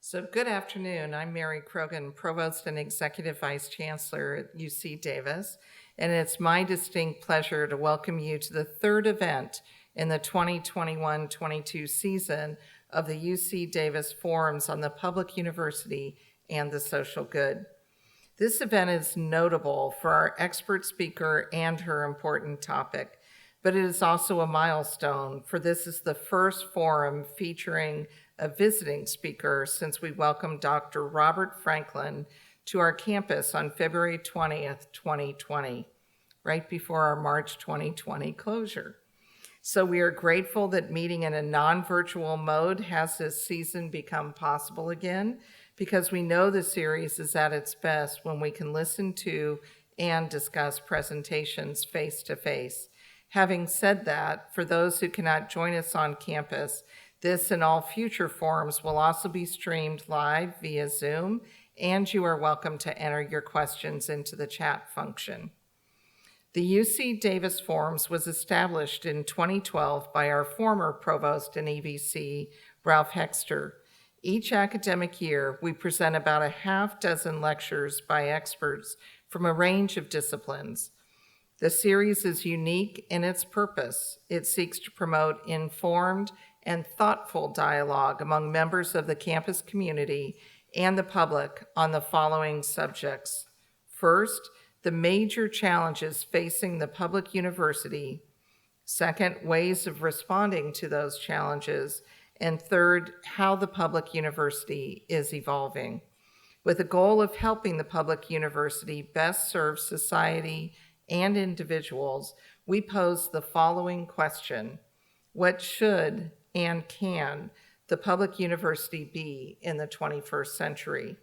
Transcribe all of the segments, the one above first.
So good afternoon. I'm Mary Krogan, Provost and Executive Vice Chancellor at UC Davis, and it's my distinct pleasure to welcome you to the third event in the 2021-22 season of the UC Davis Forums on the Public University and the Social Good. This event is notable for our expert speaker and her important topic, but it is also a milestone, for this is the first forum featuring a visiting speaker since we welcomed Dr. Robert Franklin to our campus on February 20th, 2020, right before our March 2020 closure. So we are grateful that meeting in a non-virtual mode has this season become possible again, because we know the series is at its best when we can listen to and discuss presentations face-to-face. Having said that, for those who cannot join us on campus, this and all future forums will also be streamed live via Zoom, and you are welcome to enter your questions into the chat function. The UC Davis Forums was established in 2012 by our former provost and EVC, Ralph Hexter. Each academic year, we present about a half dozen lectures by experts from a range of disciplines. The series is unique in its purpose. It seeks to promote informed and thoughtful dialogue among members of the campus community and the public on the following subjects. First, the major challenges facing the public university. Second, ways of responding to those challenges. And third, how the public university is evolving. With the goal of helping the public university best serve society and individuals, we pose the following question: what should and can the public university be in the 21st century?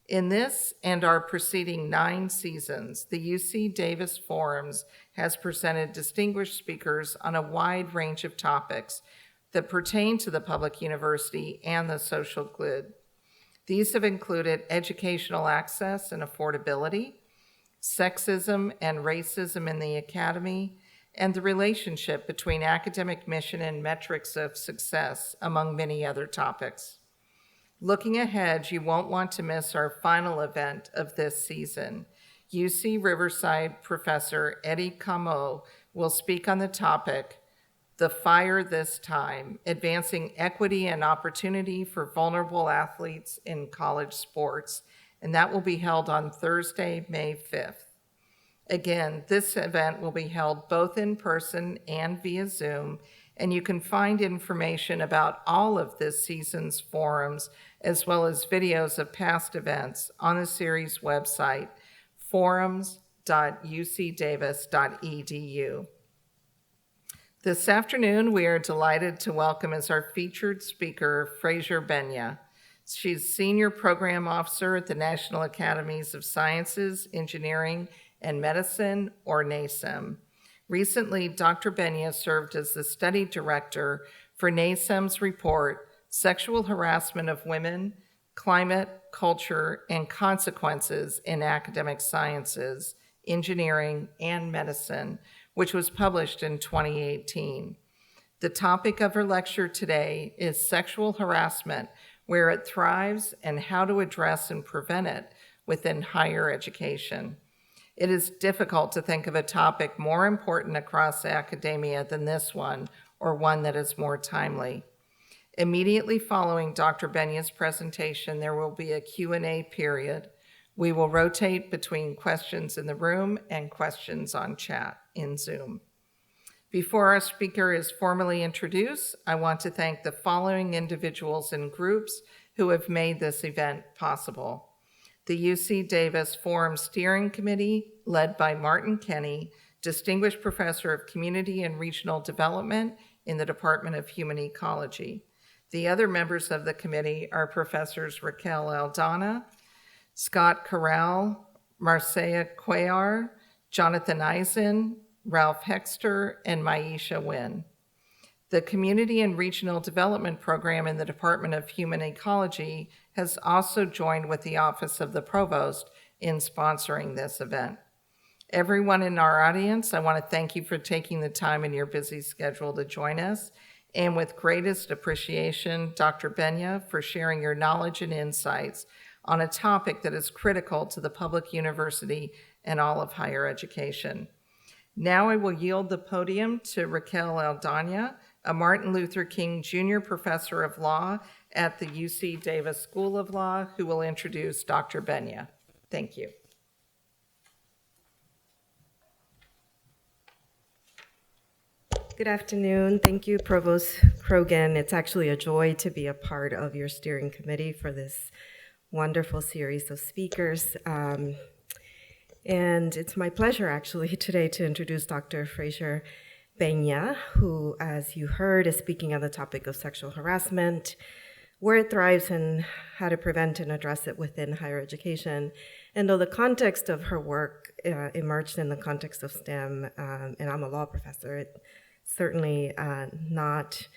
In this and our preceding 9 seasons, the UC Davis Forums has presented distinguished speakers on a wide range of topics that pertain to the public university and the social good. These have included educational access and affordability, sexism and racism in the academy, and the relationship between academic mission and metrics of success, among many other topics. Looking ahead, you won't want to miss our final event of this season. UC Riverside professor Eddie Camo will speak on the topic, The Fire This Time, Advancing Equity and Opportunity for Vulnerable Athletes in College Sports, and that will be held on Thursday, May 5th. Again, this event will be held both in person and via Zoom, and you can find information about all of this season's forums, as well as videos of past events, on the series website, forums.ucdavis.edu. This afternoon, we are delighted to welcome as our featured speaker, Frazier Benya. She's Senior Program Officer at the National Academies of Sciences, Engineering, and Medicine, or NASEM. Recently, Dr. Benya served as the study director for NASEM's report, Sexual Harassment of Women, Climate, Culture, and Consequences in Academic Sciences, Engineering, and Medicine, which was published in 2018. The topic of her lecture today is sexual harassment, where it thrives, and how to address and prevent it within higher education. It is difficult to think of a topic more important across academia than this one, or one that is more timely. Immediately following Dr. Benya's presentation, there will be a Q&A period. We will rotate between questions in the room and questions on chat in Zoom. Before our speaker is formally introduced, I want to thank the following individuals and groups who have made this event possible. The UC Davis Forum Steering Committee, led by Martin Kenny, Distinguished Professor of Community and Regional Development in the Department of Human Ecology. The other members of the committee are Professors Raquel Aldana, Scott Corral, Marcia Cuellar, Jonathan Eisen, Ralph Hexter, and Maisha Wynn. The Community and Regional Development Program in the Department of Human Ecology has also joined with the Office of the Provost in sponsoring this event. Everyone in our audience, I want to thank you for taking the time in your busy schedule to join us. And with greatest appreciation, Dr. Benya, for sharing your knowledge and insights on a topic that is critical to the public university and all of higher education. Now I will yield the podium to Raquel Aldana, a Martin Luther King Jr. Professor of Law at the UC Davis School of Law, who will introduce Dr. Benya. Thank you. Good afternoon. Thank you, Provost Krogan. It's actually a joy to be a part of your steering committee for this wonderful series of speakers. And it's my pleasure, actually, today to introduce Dr. Frazier Benya, who, as you heard, is speaking on the topic of sexual harassment, where it thrives and how to prevent and address it within higher education. And though the context of her work emerged in the context of STEM, and I'm a law professor, it's certainly not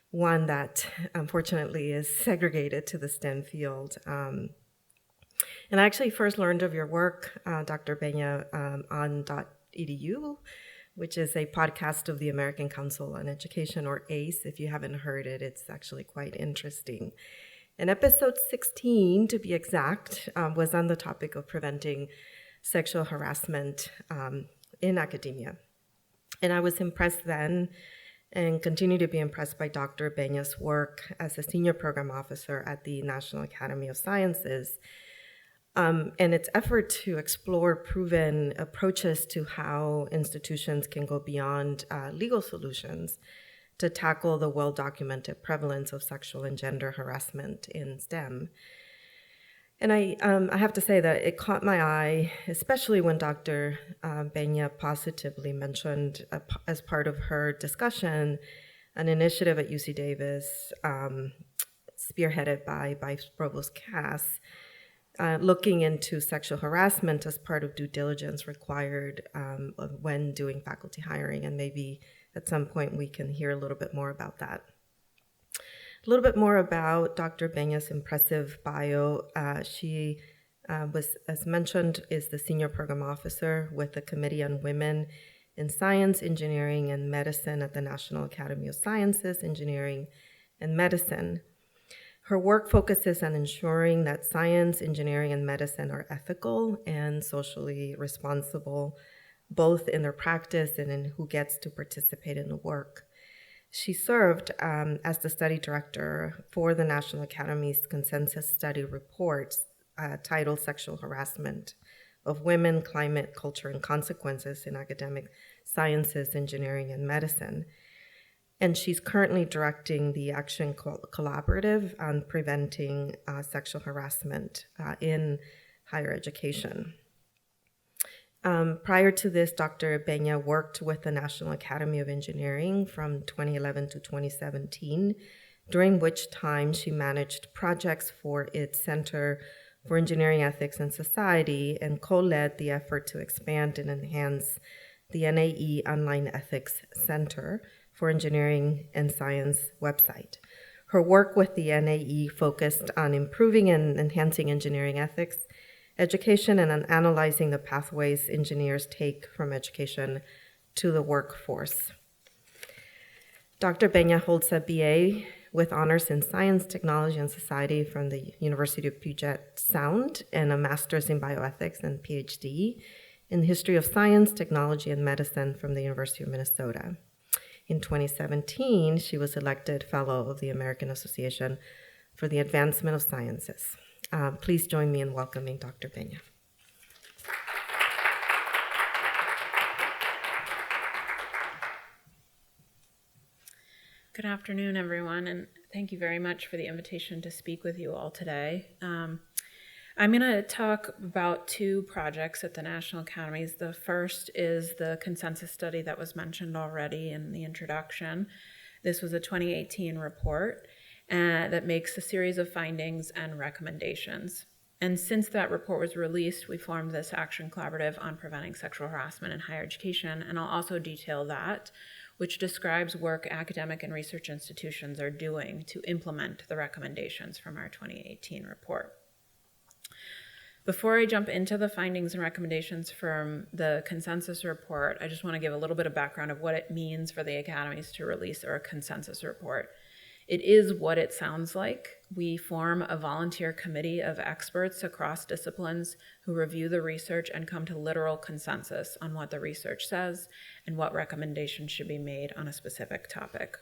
one that, unfortunately, is segregated to the STEM field. And I actually first learned of your work, Dr. Benya, on .edu, which is a podcast of the American Council on Education, or ACE. If you haven't heard it, it's actually quite interesting. And episode 16, to be exact, was on the topic of preventing sexual harassment in academia. And I was impressed then and continue to be impressed by Dr. Benya's work as a senior program officer at the National Academy of Sciences, and its effort to explore proven approaches to how institutions can go beyond legal solutions to tackle the well-documented prevalence of sexual and gender harassment in STEM. And I have to say that it caught my eye, especially when Dr. Benya positively mentioned, as part of her discussion, an initiative at UC Davis spearheaded by Provost Cass, looking into sexual harassment as part of due diligence required when doing faculty hiring. And maybe at some point we can hear a little bit more about that. A little bit more about Dr. Benya's impressive bio. She was, as mentioned, is the Senior Program Officer with the Committee on Women in Science, Engineering, and Medicine at the National Academy of Sciences, Engineering, and Medicine. Her work focuses on ensuring that science, engineering, and medicine are ethical and socially responsible, both in their practice and in who gets to participate in the work. She served as the study director for the National Academy's consensus study reports titled Sexual Harassment of Women, Climate, Culture, and Consequences in Academic Sciences, Engineering, and Medicine. And she's currently directing the Action Collaborative on preventing sexual harassment in higher education. Prior to this, Dr. Benya worked with the National Academy of Engineering from 2011 to 2017, during which time she managed projects for its Center for Engineering Ethics and Society and co-led the effort to expand and enhance the NAE Online Ethics Center for Engineering and Science website. Her work with the NAE focused on improving and enhancing engineering ethics education and on analyzing the pathways engineers take from education to the workforce. Dr. Benya holds a BA with honors in Science, Technology, and Society from the University of Puget Sound and a master's in bioethics and PhD in History of Science, Technology, and Medicine from the University of Minnesota. In 2017, she was elected Fellow of the American Association for the Advancement of Sciences. Please join me in welcoming Dr. Benya. Good afternoon, everyone, and thank you very much for the invitation to speak with you all today. I'm going to talk about two projects at the National Academies. The first is the consensus study that was mentioned already in the introduction. This was a 2018 report that makes a series of findings and recommendations. And since that report was released, we formed this action collaborative on preventing sexual harassment in higher education, and I'll also detail that, which describes work academic and research institutions are doing to implement the recommendations from our 2018 report. Before I jump into the findings and recommendations from the consensus report, I just want to give a little bit of background of what it means for the academies to release a consensus report. It is what it sounds like. We form a volunteer committee of experts across disciplines who review the research and come to literal consensus on what the research says and what recommendations should be made on a specific topic.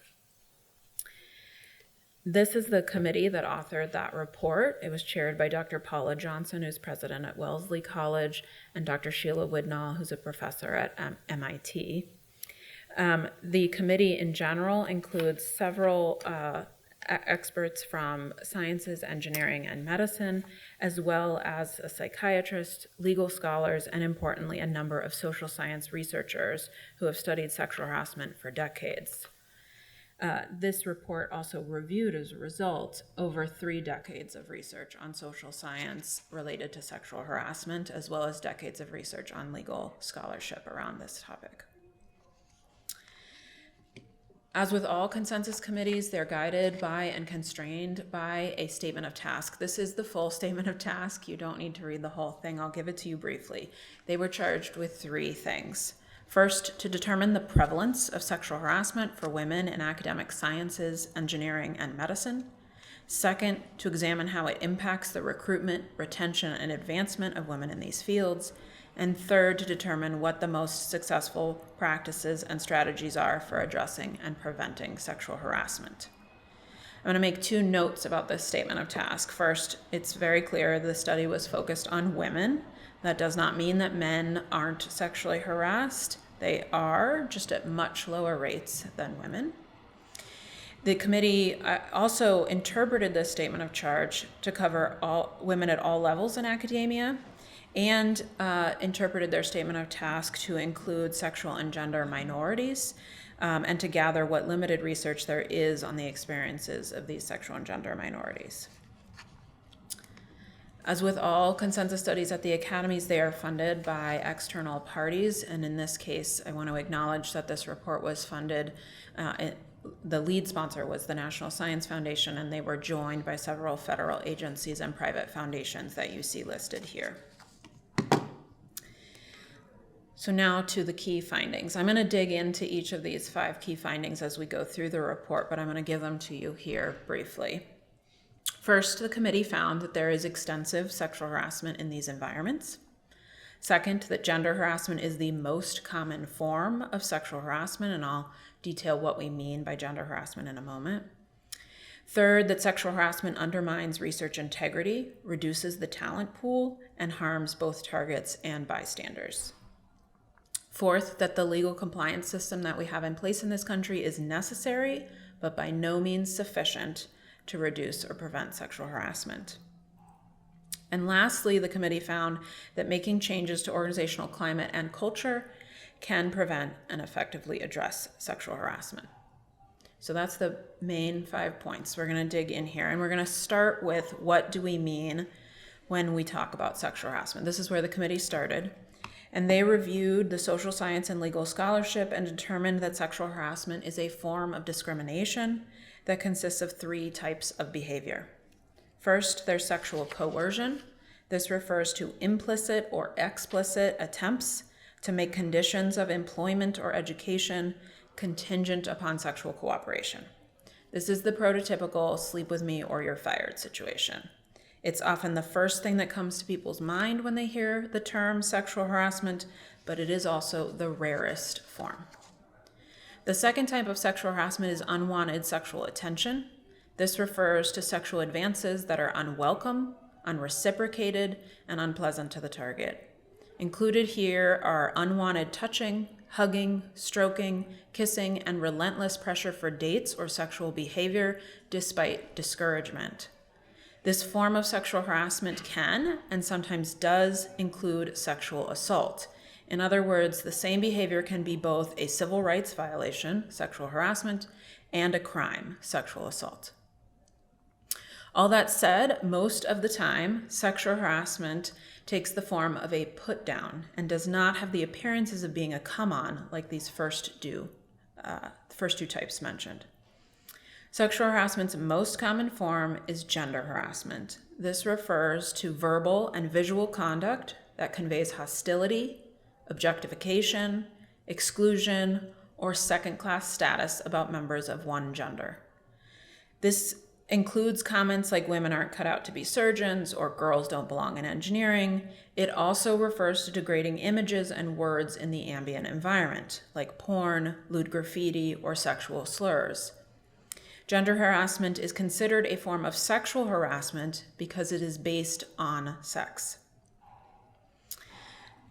This is the committee that authored that report. It was chaired by Dr. Paula Johnson, who's president at Wellesley College, and Dr. Sheila Widnall, who's a professor at MIT. The committee in general includes several experts from sciences, engineering, and medicine, as well as a psychiatrist, legal scholars, and importantly, a number of social science researchers who have studied sexual harassment for decades. This report also reviewed, as a result, over 3 decades of research on social science related to sexual harassment, as well as decades of research on legal scholarship around this topic. As with all consensus committees, they're guided by and constrained by a statement of task. This is the full statement of task. You don't need to read the whole thing. I'll give it to you briefly. They were charged with 3 things. First, to determine the prevalence of sexual harassment for women in academic sciences, engineering, and medicine. Second, to examine how it impacts the recruitment, retention, and advancement of women in these fields. And third, to determine what the most successful practices and strategies are for addressing and preventing sexual harassment. I'm going to make 2 notes about this statement of task. First, it's very clear the study was focused on women. That does not mean that men aren't sexually harassed. They are, just at much lower rates than women. The committee also interpreted this statement of charge to cover all women at all levels in academia, and interpreted their statement of task to include sexual and gender minorities, and to gather what limited research there is on the experiences of these sexual and gender minorities. As with all consensus studies at the academies, they are funded by external parties, and in this case, I want to acknowledge that this report was funded, the lead sponsor was the National Science Foundation, and they were joined by several federal agencies and private foundations that you see listed here. So now to the key findings. I'm going to dig into each of these 5 key findings as we go through the report, but I'm going to give them to you here briefly. First, the committee found that there is extensive sexual harassment in these environments. Second, that gender harassment is the most common form of sexual harassment, and I'll detail what we mean by gender harassment in a moment. Third, that sexual harassment undermines research integrity, reduces the talent pool, and harms both targets and bystanders. Fourth, that the legal compliance system that we have in place in this country is necessary, but by no means sufficient to reduce or prevent sexual harassment. And lastly, the committee found that making changes to organizational climate and culture can prevent and effectively address sexual harassment. So that's the main 5 points. We're going to dig in here, and we're going to start with what do we mean when we talk about sexual harassment. This is where the committee started, and they reviewed the social science and legal scholarship and determined that sexual harassment is a form of discrimination that consists of 3 types of behavior. First, there's sexual coercion. This refers to implicit or explicit attempts to make conditions of employment or education contingent upon sexual cooperation. This is the prototypical sleep with me or you're fired situation. It's often the first thing that comes to people's mind when they hear the term sexual harassment, but it is also the rarest form. The second type of sexual harassment is unwanted sexual attention. This refers to sexual advances that are unwelcome, unreciprocated, and unpleasant to the target. Included here are unwanted touching, hugging, stroking, kissing, and relentless pressure for dates or sexual behavior despite discouragement. This form of sexual harassment can, and sometimes does, include sexual assault. In other words, the same behavior can be both a civil rights violation, sexual harassment, and a crime, sexual assault. All that said, most of the time, sexual harassment takes the form of a put down and does not have the appearances of being a come on like these first two types mentioned. Sexual harassment's most common form is gender harassment. this refers to verbal and visual conduct that conveys hostility, objectification, exclusion, or second-class status about members of one gender. This includes comments like women aren't cut out to be surgeons or girls don't belong in engineering. It also refers to degrading images and words in the ambient environment, like porn, lewd graffiti, or sexual slurs. Gender harassment is considered a form of sexual harassment because it is based on sex.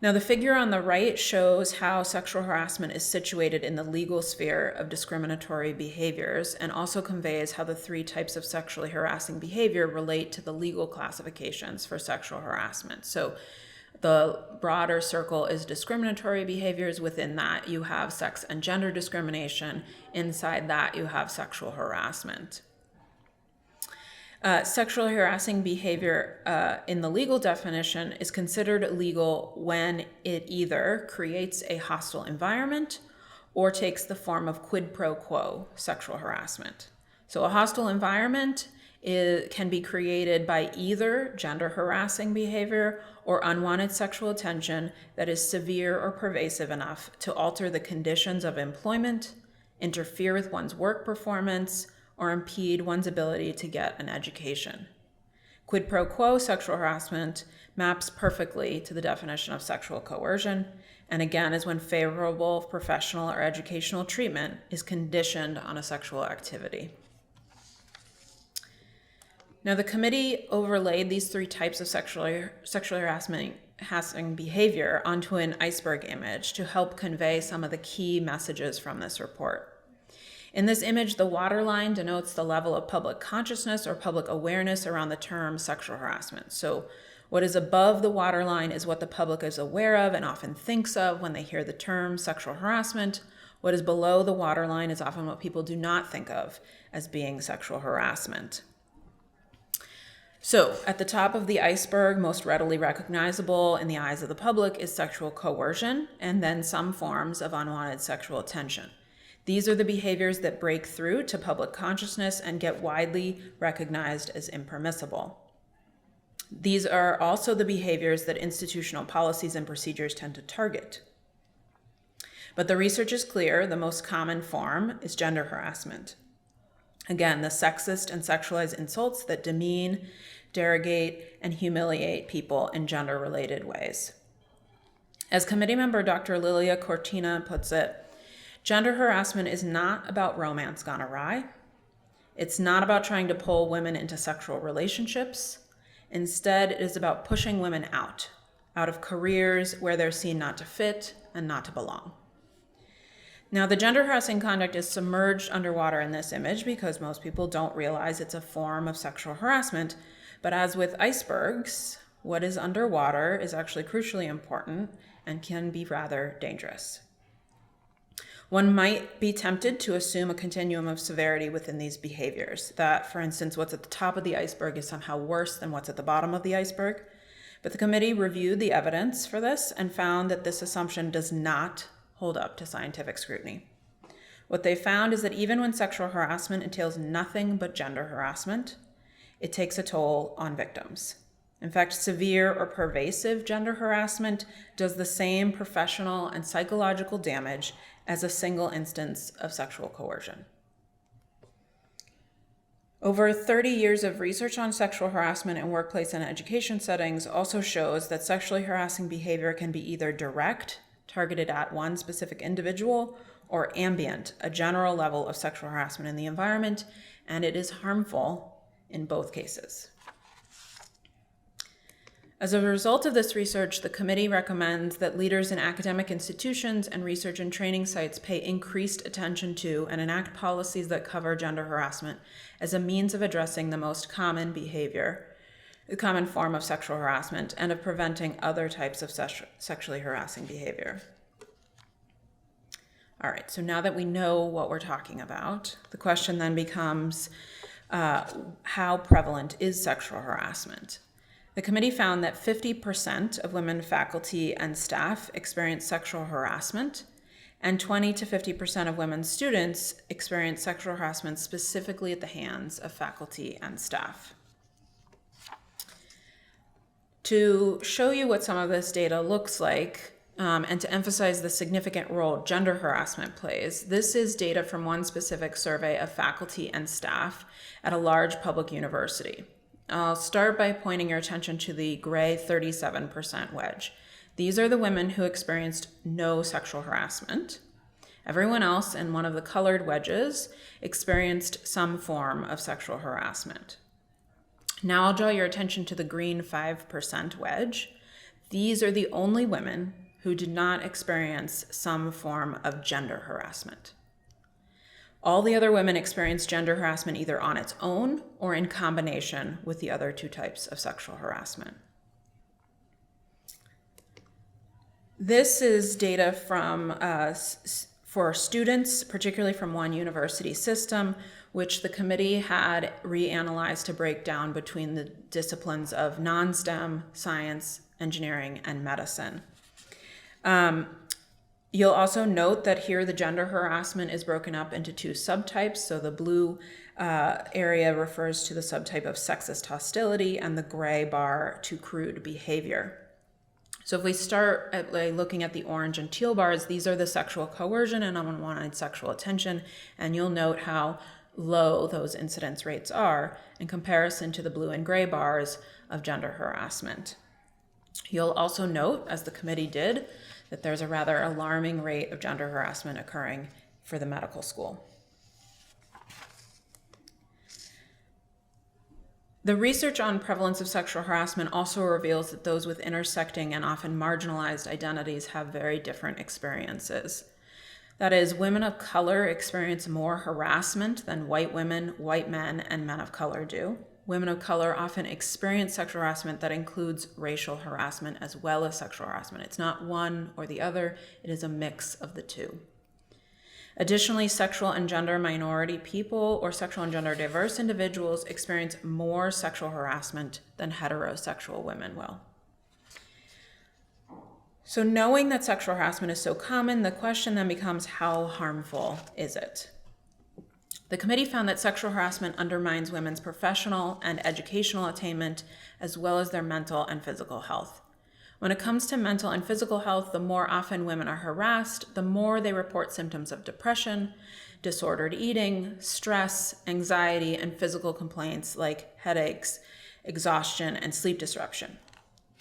Now, the figure on the right shows how sexual harassment is situated in the legal sphere of discriminatory behaviors and also conveys how the three types of sexually harassing behavior relate to the legal classifications for sexual harassment. So the broader circle is discriminatory behaviors. Within that, you have sex and gender discrimination. Inside that, you have sexual harassment. Sexually harassing behavior in the legal definition is considered illegal when it either creates a hostile environment or takes the form of quid pro quo sexual harassment. So a hostile environment can be created by either gender harassing behavior or unwanted sexual attention that is severe or pervasive enough to alter the conditions of employment, interfere with one's work performance, or impede one's ability to get an education. Quid pro quo sexual harassment maps perfectly to the definition of sexual coercion, and again is when favorable professional or educational treatment is conditioned on a sexual activity. Now, the committee overlaid these three types of sexually harassing behavior onto an iceberg image to help convey some of the key messages from this report. In this image, the waterline denotes the level of public consciousness or public awareness around the term sexual harassment. So what is above the waterline is what the public is aware of and often thinks of when they hear the term sexual harassment. What is below the waterline is often what people do not think of as being sexual harassment. So at the top of the iceberg, most readily recognizable in the eyes of the public is sexual coercion, and then some forms of unwanted sexual attention. These are the behaviors that break through to public consciousness and get widely recognized as impermissible. These are also the behaviors that institutional policies and procedures tend to target. But the research is clear, the most common form is gender harassment. Again, the sexist and sexualized insults that demean, derogate, and humiliate people in gender-related ways. As committee member Dr. Lilia Cortina puts it, gender harassment is not about romance gone awry. It's not about trying to pull women into sexual relationships. Instead, it is about pushing women out of careers where they're seen not to fit and not to belong. Now, the gender harassing conduct is submerged underwater in this image because most people don't realize it's a form of sexual harassment. But as with icebergs, what is underwater is actually crucially important and can be rather dangerous. One might be tempted to assume a continuum of severity within these behaviors, that, for instance, what's at the top of the iceberg is somehow worse than what's at the bottom of the iceberg. But the committee reviewed the evidence for this and found that this assumption does not hold up to scientific scrutiny. What they found is that even when sexual harassment entails nothing but gender harassment, it takes a toll on victims. In fact, severe or pervasive gender harassment does the same professional and psychological damage as a single instance of sexual coercion. Over 30 years of research on sexual harassment in workplace and education settings also shows that sexually harassing behavior can be either direct, targeted at one specific individual, or ambient, a general level of sexual harassment in the environment, and it is harmful in both cases. As a result of this research, the committee recommends that leaders in academic institutions and research and training sites pay increased attention to and enact policies that cover gender harassment as a means of addressing the most common behavior, the common form of sexual harassment, and of preventing other types of sexually harassing behavior. All right, so now that we know what we're talking about, the question then becomes, how prevalent is sexual harassment? The committee found that 50% of women faculty and staff experience sexual harassment, and 20 to 50% of women students experience sexual harassment specifically at the hands of faculty and staff. To show you what some of this data looks like, and to emphasize the significant role gender harassment plays, this is data from one specific survey of faculty and staff at a large public university. I'll start by pointing your attention to the gray 37% wedge. These are the women who experienced no sexual harassment. Everyone else in one of the colored wedges experienced some form of sexual harassment. Now I'll draw your attention to the green 5% wedge. These are the only women who did not experience some form of gender harassment. All the other women experienced gender harassment either on its own or in combination with the other two types of sexual harassment. This is data from for students, particularly from one university system, which the committee had reanalyzed to break down between the disciplines of non-STEM, science, engineering, and medicine. You'll also note that here the gender harassment is broken up into two subtypes. So the blue area refers to the subtype of sexist hostility, and the gray bar to crude behavior. So if we start at looking at the orange and teal bars, these are the sexual coercion and unwanted sexual attention, and you'll note how low those incidence rates are in comparison to the blue and gray bars of gender harassment. You'll also note, as the committee did, that there's a rather alarming rate of gender harassment occurring for the medical school. The research on prevalence of sexual harassment also reveals that those with intersecting and often marginalized identities have very different experiences. That is, women of color experience more harassment than white women, white men, and men of color do. Women of color often experience sexual harassment that includes racial harassment as well as sexual harassment. It's not one or the other, it is a mix of the two. Additionally, sexual and gender minority people or sexual and gender diverse individuals experience more sexual harassment than heterosexual women will. So knowing that sexual harassment is so common, the question then becomes, how harmful is it? The committee found that sexual harassment undermines women's professional and educational attainment, as well as their mental and physical health. When it comes to mental and physical health, the more often women are harassed, the more they report symptoms of depression, disordered eating, stress, anxiety, and physical complaints like headaches, exhaustion, and sleep disruption.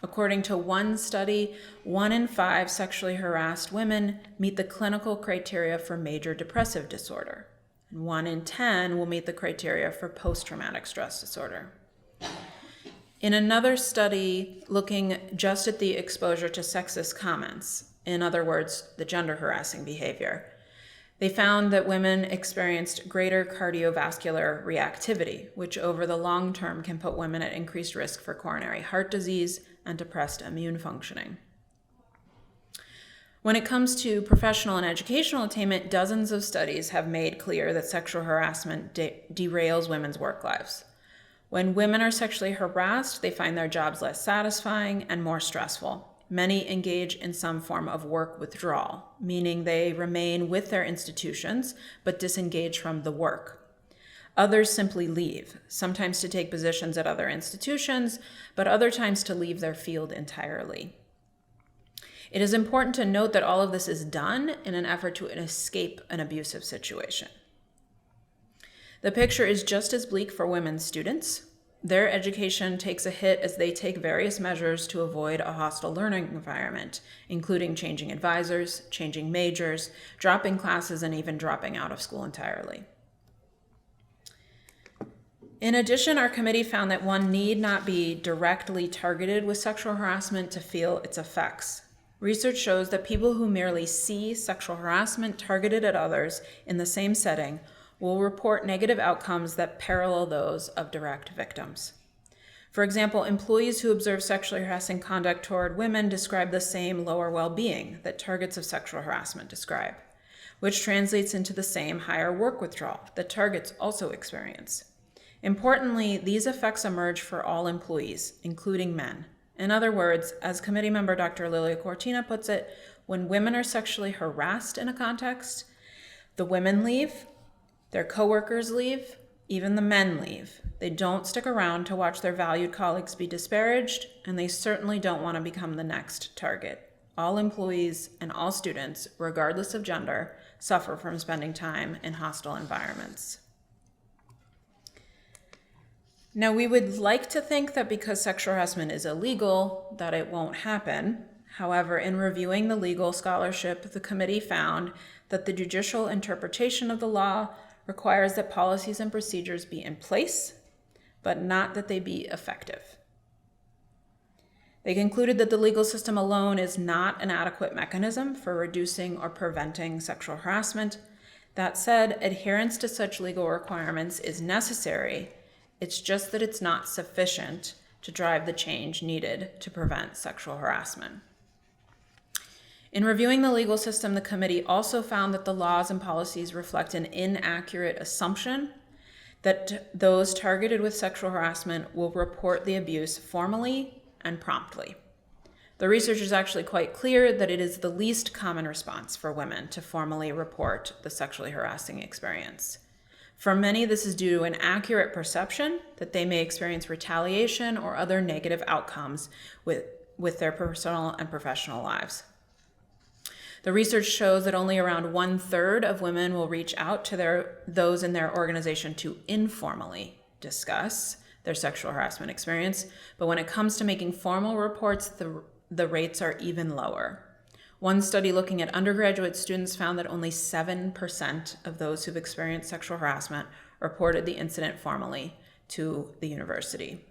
According to one study, 1 in 5 sexually harassed women meet the clinical criteria for major depressive disorder. 1 in 10 will meet the criteria for post-traumatic stress disorder. In another study looking just at the exposure to sexist comments, in other words, the gender harassing behavior, they found that women experienced greater cardiovascular reactivity, which over the long term can put women at increased risk for coronary heart disease and depressed immune functioning. When it comes to professional and educational attainment, dozens of studies have made clear that sexual harassment derails women's work lives. When women are sexually harassed, they find their jobs less satisfying and more stressful. Many engage in some form of work withdrawal, meaning they remain with their institutions but disengage from the work. Others simply leave, sometimes to take positions at other institutions, but other times to leave their field entirely. It is important to note that all of this is done in an effort to escape an abusive situation. The picture is just as bleak for women students. Their education takes a hit as they take various measures to avoid a hostile learning environment, including changing advisors, changing majors, dropping classes, and even dropping out of school entirely. In addition, our committee found that one need not be directly targeted with sexual harassment to feel its effects. Research shows that people who merely see sexual harassment targeted at others in the same setting will report negative outcomes that parallel those of direct victims. For example, employees who observe sexually harassing conduct toward women describe the same lower well-being that targets of sexual harassment describe, which translates into the same higher work withdrawal that targets also experience. Importantly, these effects emerge for all employees, including men. In other words, as committee member Dr. Lilia Cortina puts it, when women are sexually harassed in a context, the women leave, their coworkers leave, Even the men leave. They don't stick around to watch their valued colleagues be disparaged, and they certainly don't want to become the next target. All employees and all students, regardless of gender, suffer from spending time in hostile environments. Now, we would like to think that because sexual harassment is illegal, that it won't happen. However, in reviewing the legal scholarship, the committee found that the judicial interpretation of the law requires that policies and procedures be in place, but not that they be effective. They concluded that the legal system alone is not an adequate mechanism for reducing or preventing sexual harassment. That said, adherence to such legal requirements is necessary. It's just that it's not sufficient to drive the change needed to prevent sexual harassment. In reviewing the legal system, the committee also found that the laws and policies reflect an inaccurate assumption that those targeted with sexual harassment will report the abuse formally and promptly. The research is actually quite clear that it is the least common response for women to formally report the sexually harassing experience. For many, this is due to an accurate perception that they may experience retaliation or other negative outcomes with their personal and professional lives. The research shows that only around 1/3 of women will reach out to those in their organization to informally discuss their sexual harassment experience, but when it comes to making formal reports, the rates are even lower. One study looking at undergraduate students found that only 7% of those who've experienced sexual harassment reported the incident formally to the university,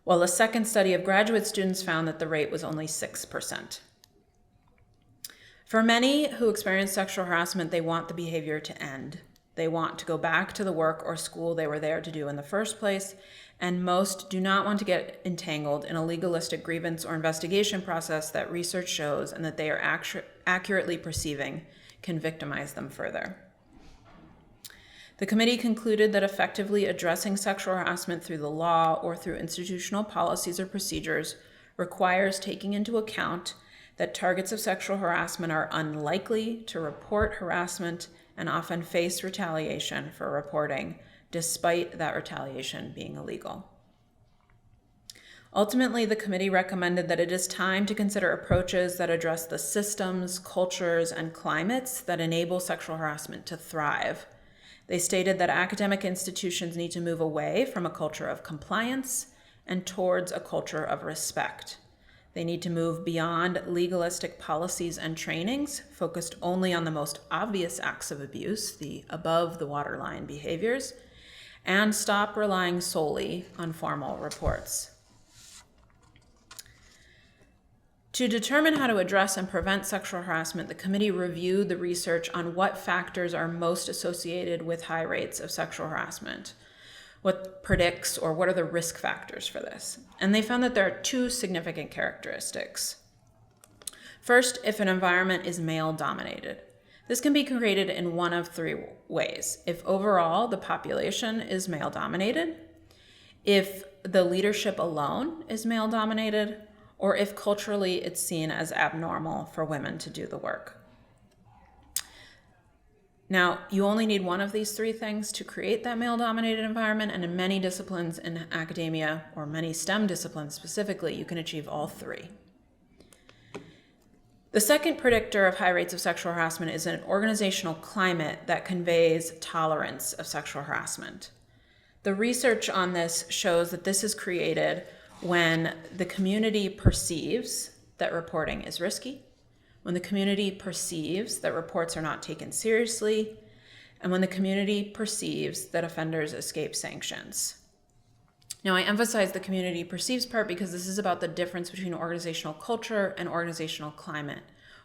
while a second study of graduate students found that the rate was only 6%. For many who experience sexual harassment, they want the behavior to end. They want to go back to the work or school they were there to do in the first place, and most do not want to get entangled in a legalistic grievance or investigation process that research shows and that they are accurately perceiving can victimize them further. The committee concluded that effectively addressing sexual harassment through the law or through institutional policies or procedures requires taking into account that targets of sexual harassment are unlikely to report harassment and often face retaliation for reporting, despite that retaliation being illegal. Ultimately, the committee recommended that it is time to consider approaches that address the systems, cultures, and climates that enable sexual harassment to thrive. They stated that academic institutions need to move away from a culture of compliance and towards a culture of respect. They need to move beyond legalistic policies and trainings focused only on the most obvious acts of abuse, the above the waterline behaviors, and stop relying solely on formal reports. To determine how to address and prevent sexual harassment, the committee reviewed the research on what factors are most associated with high rates of sexual harassment, what predicts or what are the risk factors for this. And they found that there are two significant characteristics. First, if an environment is male-dominated. This can be created in one of three ways. If overall the population is male-dominated, if the leadership alone is male-dominated, or if culturally it's seen as abnormal for women to do the work. Now, you only need one of these three things to create that male-dominated environment, and in many disciplines in academia, or many STEM disciplines specifically, you can achieve all three. The second predictor of high rates of sexual harassment is an organizational climate that conveys tolerance of sexual harassment. The research on this shows that this is created when the community perceives that reporting is risky, when the community perceives that reports are not taken seriously, and when the community perceives that offenders escape sanctions. Now, I emphasize the community perceives part because this is about the difference between organizational culture and organizational climate.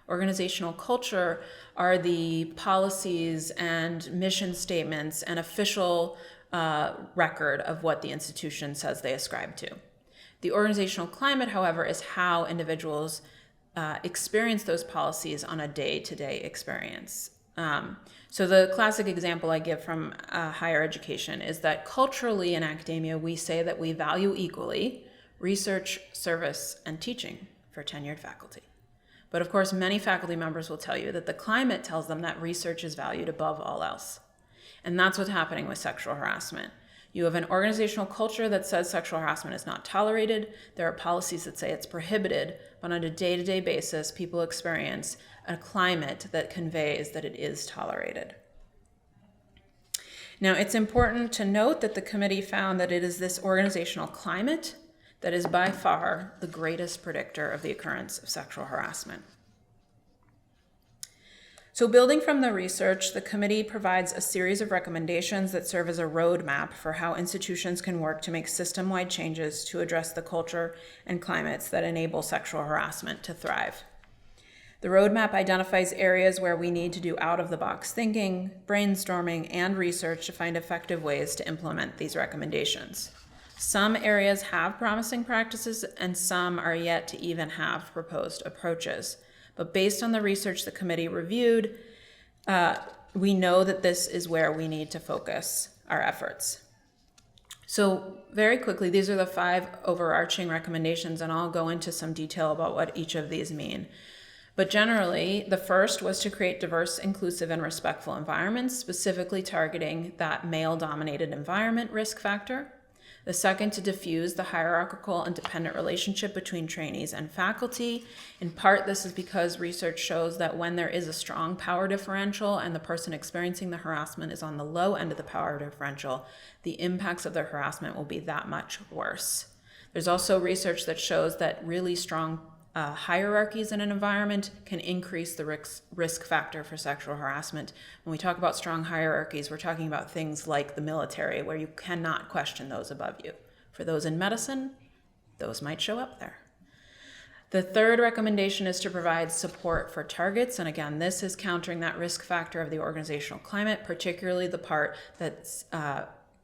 Organizational culture are the policies and mission statements and official record of what the institution says they ascribe to. The organizational climate, however, is how individuals experience those policies on a day-to-day experience. So the classic example I give from higher education is that culturally in academia, we say that we value equally research, service, and teaching for tenured faculty. But of course, many faculty members will tell you that the climate tells them that research is valued above all else. And that's what's happening with sexual harassment. You have an organizational culture that says sexual harassment is not tolerated. There are policies that say it's prohibited, but on a day-to-day basis, people experience a climate that conveys that it is tolerated. Now, it's important to note that the committee found that it is this organizational climate that is by far the greatest predictor of the occurrence of sexual harassment. So building from the research, the committee provides a series of recommendations that serve as a roadmap for how institutions can work to make system-wide changes to address the culture and climates that enable sexual harassment to thrive. The roadmap identifies areas where we need to do out-of-the-box thinking, brainstorming, and research to find effective ways to implement these recommendations. Some areas have promising practices, and some are yet to even have proposed approaches. But based on the research the committee reviewed, we know that this is where we need to focus our efforts. So very quickly, these are the 5 overarching recommendations, and I'll go into some detail about what each of these mean. But generally, the first was to create diverse, inclusive, and respectful environments, specifically targeting that male-dominated environment risk factor. The second, to diffuse the hierarchical and dependent relationship between trainees and faculty. In part, this is because research shows that when there is a strong power differential and the person experiencing the harassment is on the low end of the power differential, the impacts of the harassment will be that much worse. There's also research that shows that really strong hierarchies in an environment can increase the risk factor for sexual harassment. When we talk about strong hierarchies, we're talking about things like the military, where you cannot question those above you. For those in medicine, those might show up there. The third recommendation is to provide support for targets. And again, this is countering that risk factor of the organizational climate, particularly the part that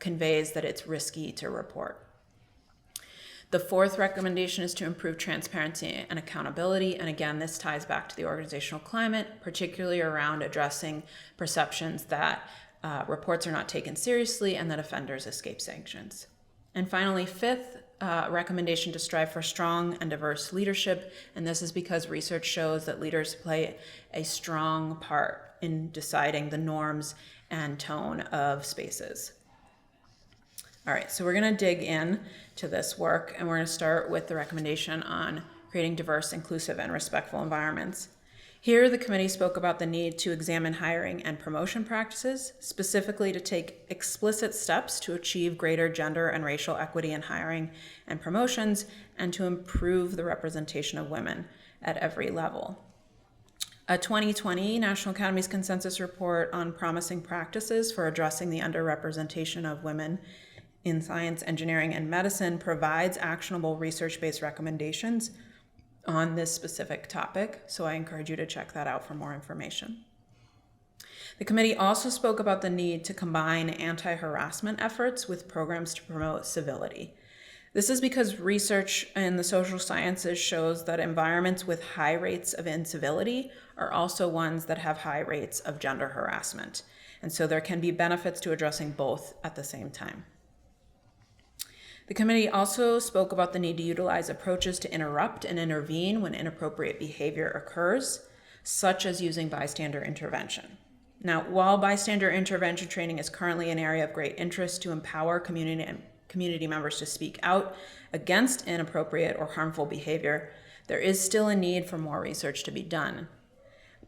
conveys that it's risky to report. The fourth recommendation is to improve transparency and accountability. And again, this ties back to the organizational climate, particularly around addressing perceptions that reports are not taken seriously and that offenders escape sanctions. And finally, fifth recommendation, to strive for strong and diverse leadership. And this is because research shows that leaders play a strong part in deciding the norms and tone of spaces. All right, so we're going to dig in to this work, and we're going to start with the recommendation on creating diverse, inclusive, and respectful environments. Here, the committee spoke about the need to examine hiring and promotion practices, specifically to take explicit steps to achieve greater gender and racial equity in hiring and promotions, and to improve the representation of women at every level. A 2020 National Academies Consensus Report on Promising Practices for Addressing the Underrepresentation of Women in Science, Engineering, and Medicine provides actionable research-based recommendations on this specific topic, so I encourage you to check that out for more information. The committee also spoke about the need to combine anti-harassment efforts with programs to promote civility. This is because research in the social sciences shows that environments with high rates of incivility are also ones that have high rates of gender harassment. And so there can be benefits to addressing both at the same time. The committee also spoke about the need to utilize approaches to interrupt and intervene when inappropriate behavior occurs, such as using bystander intervention. Now, while bystander intervention training is currently an area of great interest to empower community members to speak out against inappropriate or harmful behavior, there is still a need for more research to be done,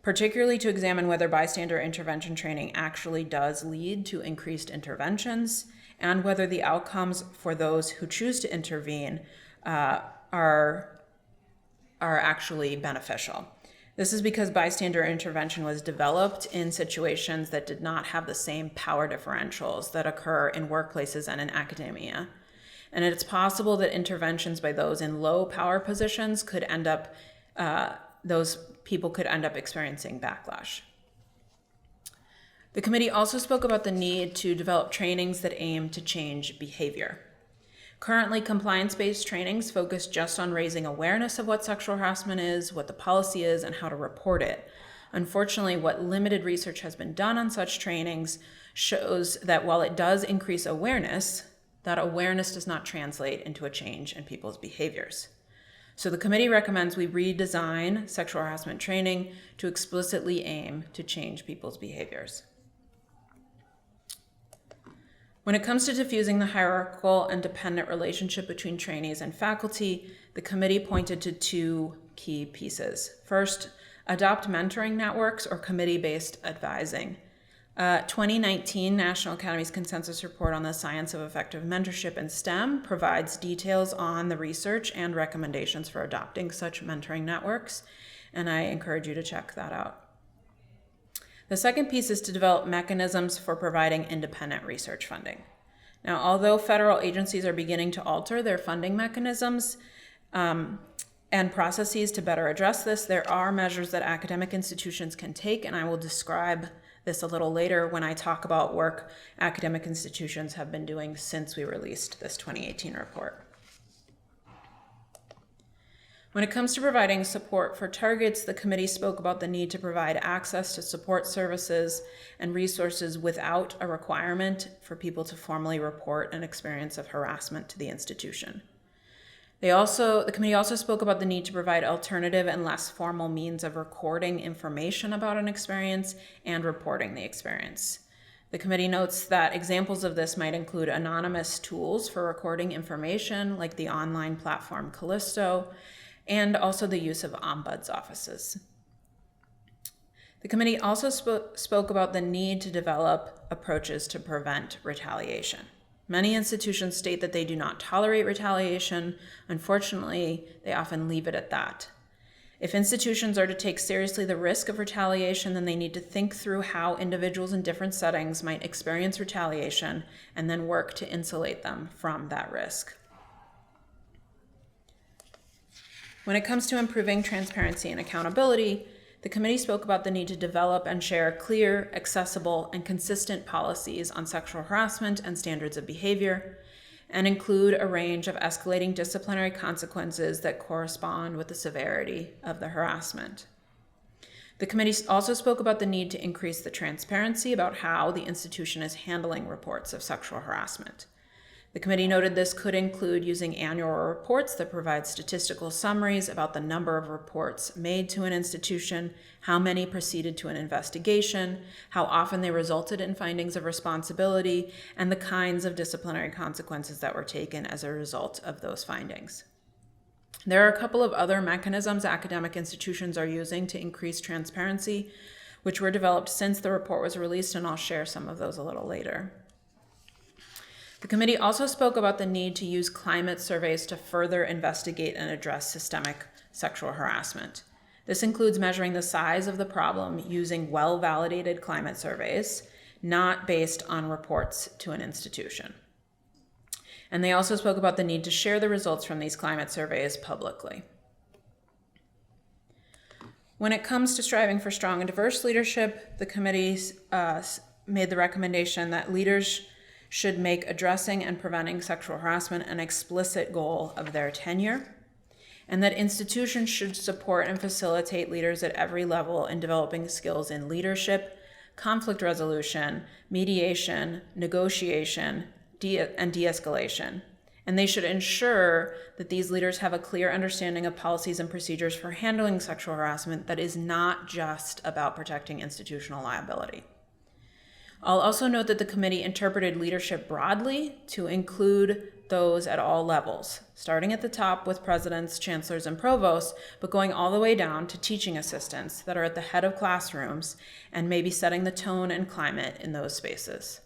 particularly to examine whether bystander intervention training actually does lead to increased interventions, and whether the outcomes for those who choose to intervene are actually beneficial. This is because bystander intervention was developed in situations that did not have the same power differentials that occur in workplaces and in academia. And it's possible that interventions by those in low power positions could end up, those people could end up experiencing backlash. The committee also spoke about the need to develop trainings that aim to change behavior. Currently, compliance-based trainings focus just on raising awareness of what sexual harassment is, what the policy is, and how to report it. Unfortunately, what limited research has been done on such trainings shows that while it does increase awareness, that awareness does not translate into a change in people's behaviors. So the committee recommends we redesign sexual harassment training to explicitly aim to change people's behaviors. When it comes to diffusing the hierarchical and dependent relationship between trainees and faculty, the committee pointed to two key pieces. First, adopt mentoring networks or committee-based advising. 2019 National Academies Consensus Report on the Science of Effective Mentorship in STEM provides details on the research and recommendations for adopting such mentoring networks, and I encourage you to check that out. The second piece is to develop mechanisms for providing independent research funding. Now, although federal agencies are beginning to alter their funding mechanisms and processes to better address this, there are measures that academic institutions can take, and I will describe this a little later when I talk about work academic institutions have been doing since we released this 2018 report. When it comes to providing support for targets, the committee spoke about the need to provide access to support services and resources without a requirement for people to formally report an experience of harassment to the institution. The committee also spoke about the need to provide alternative and less formal means of recording information about an experience and reporting the experience. The committee notes that examples of this might include anonymous tools for recording information, like the online platform Callisto, and also the use of ombuds offices. The committee also spoke about the need to develop approaches to prevent retaliation. Many institutions state that they do not tolerate retaliation. Unfortunately, they often leave it at that. If institutions are to take seriously the risk of retaliation, then they need to think through how individuals in different settings might experience retaliation and then work to insulate them from that risk. When it comes to improving transparency and accountability, the committee spoke about the need to develop and share clear, accessible, and consistent policies on sexual harassment and standards of behavior, and include a range of escalating disciplinary consequences that correspond with the severity of the harassment. The committee also spoke about the need to increase the transparency about how the institution is handling reports of sexual harassment. The committee noted this could include using annual reports that provide statistical summaries about the number of reports made to an institution, how many proceeded to an investigation, how often they resulted in findings of responsibility, and the kinds of disciplinary consequences that were taken as a result of those findings. There are a couple of other mechanisms academic institutions are using to increase transparency, which were developed since the report was released, and I'll share some of those a little later. The committee also spoke about the need to use climate surveys to further investigate and address systemic sexual harassment. This includes measuring the size of the problem using well-validated climate surveys, not based on reports to an institution. And they also spoke about the need to share the results from these climate surveys publicly. When it comes to striving for strong and diverse leadership, the committee made the recommendation that leaders should make addressing and preventing sexual harassment an explicit goal of their tenure, and that institutions should support and facilitate leaders at every level in developing skills in leadership, conflict resolution, mediation, negotiation, and de-escalation. And they should ensure that these leaders have a clear understanding of policies and procedures for handling sexual harassment that is not just about protecting institutional liability. I'll also note that the committee interpreted leadership broadly to include those at all levels, starting at the top with presidents, chancellors, and provosts, but going all the way down to teaching assistants that are at the head of classrooms and maybe setting the tone and climate in those spaces.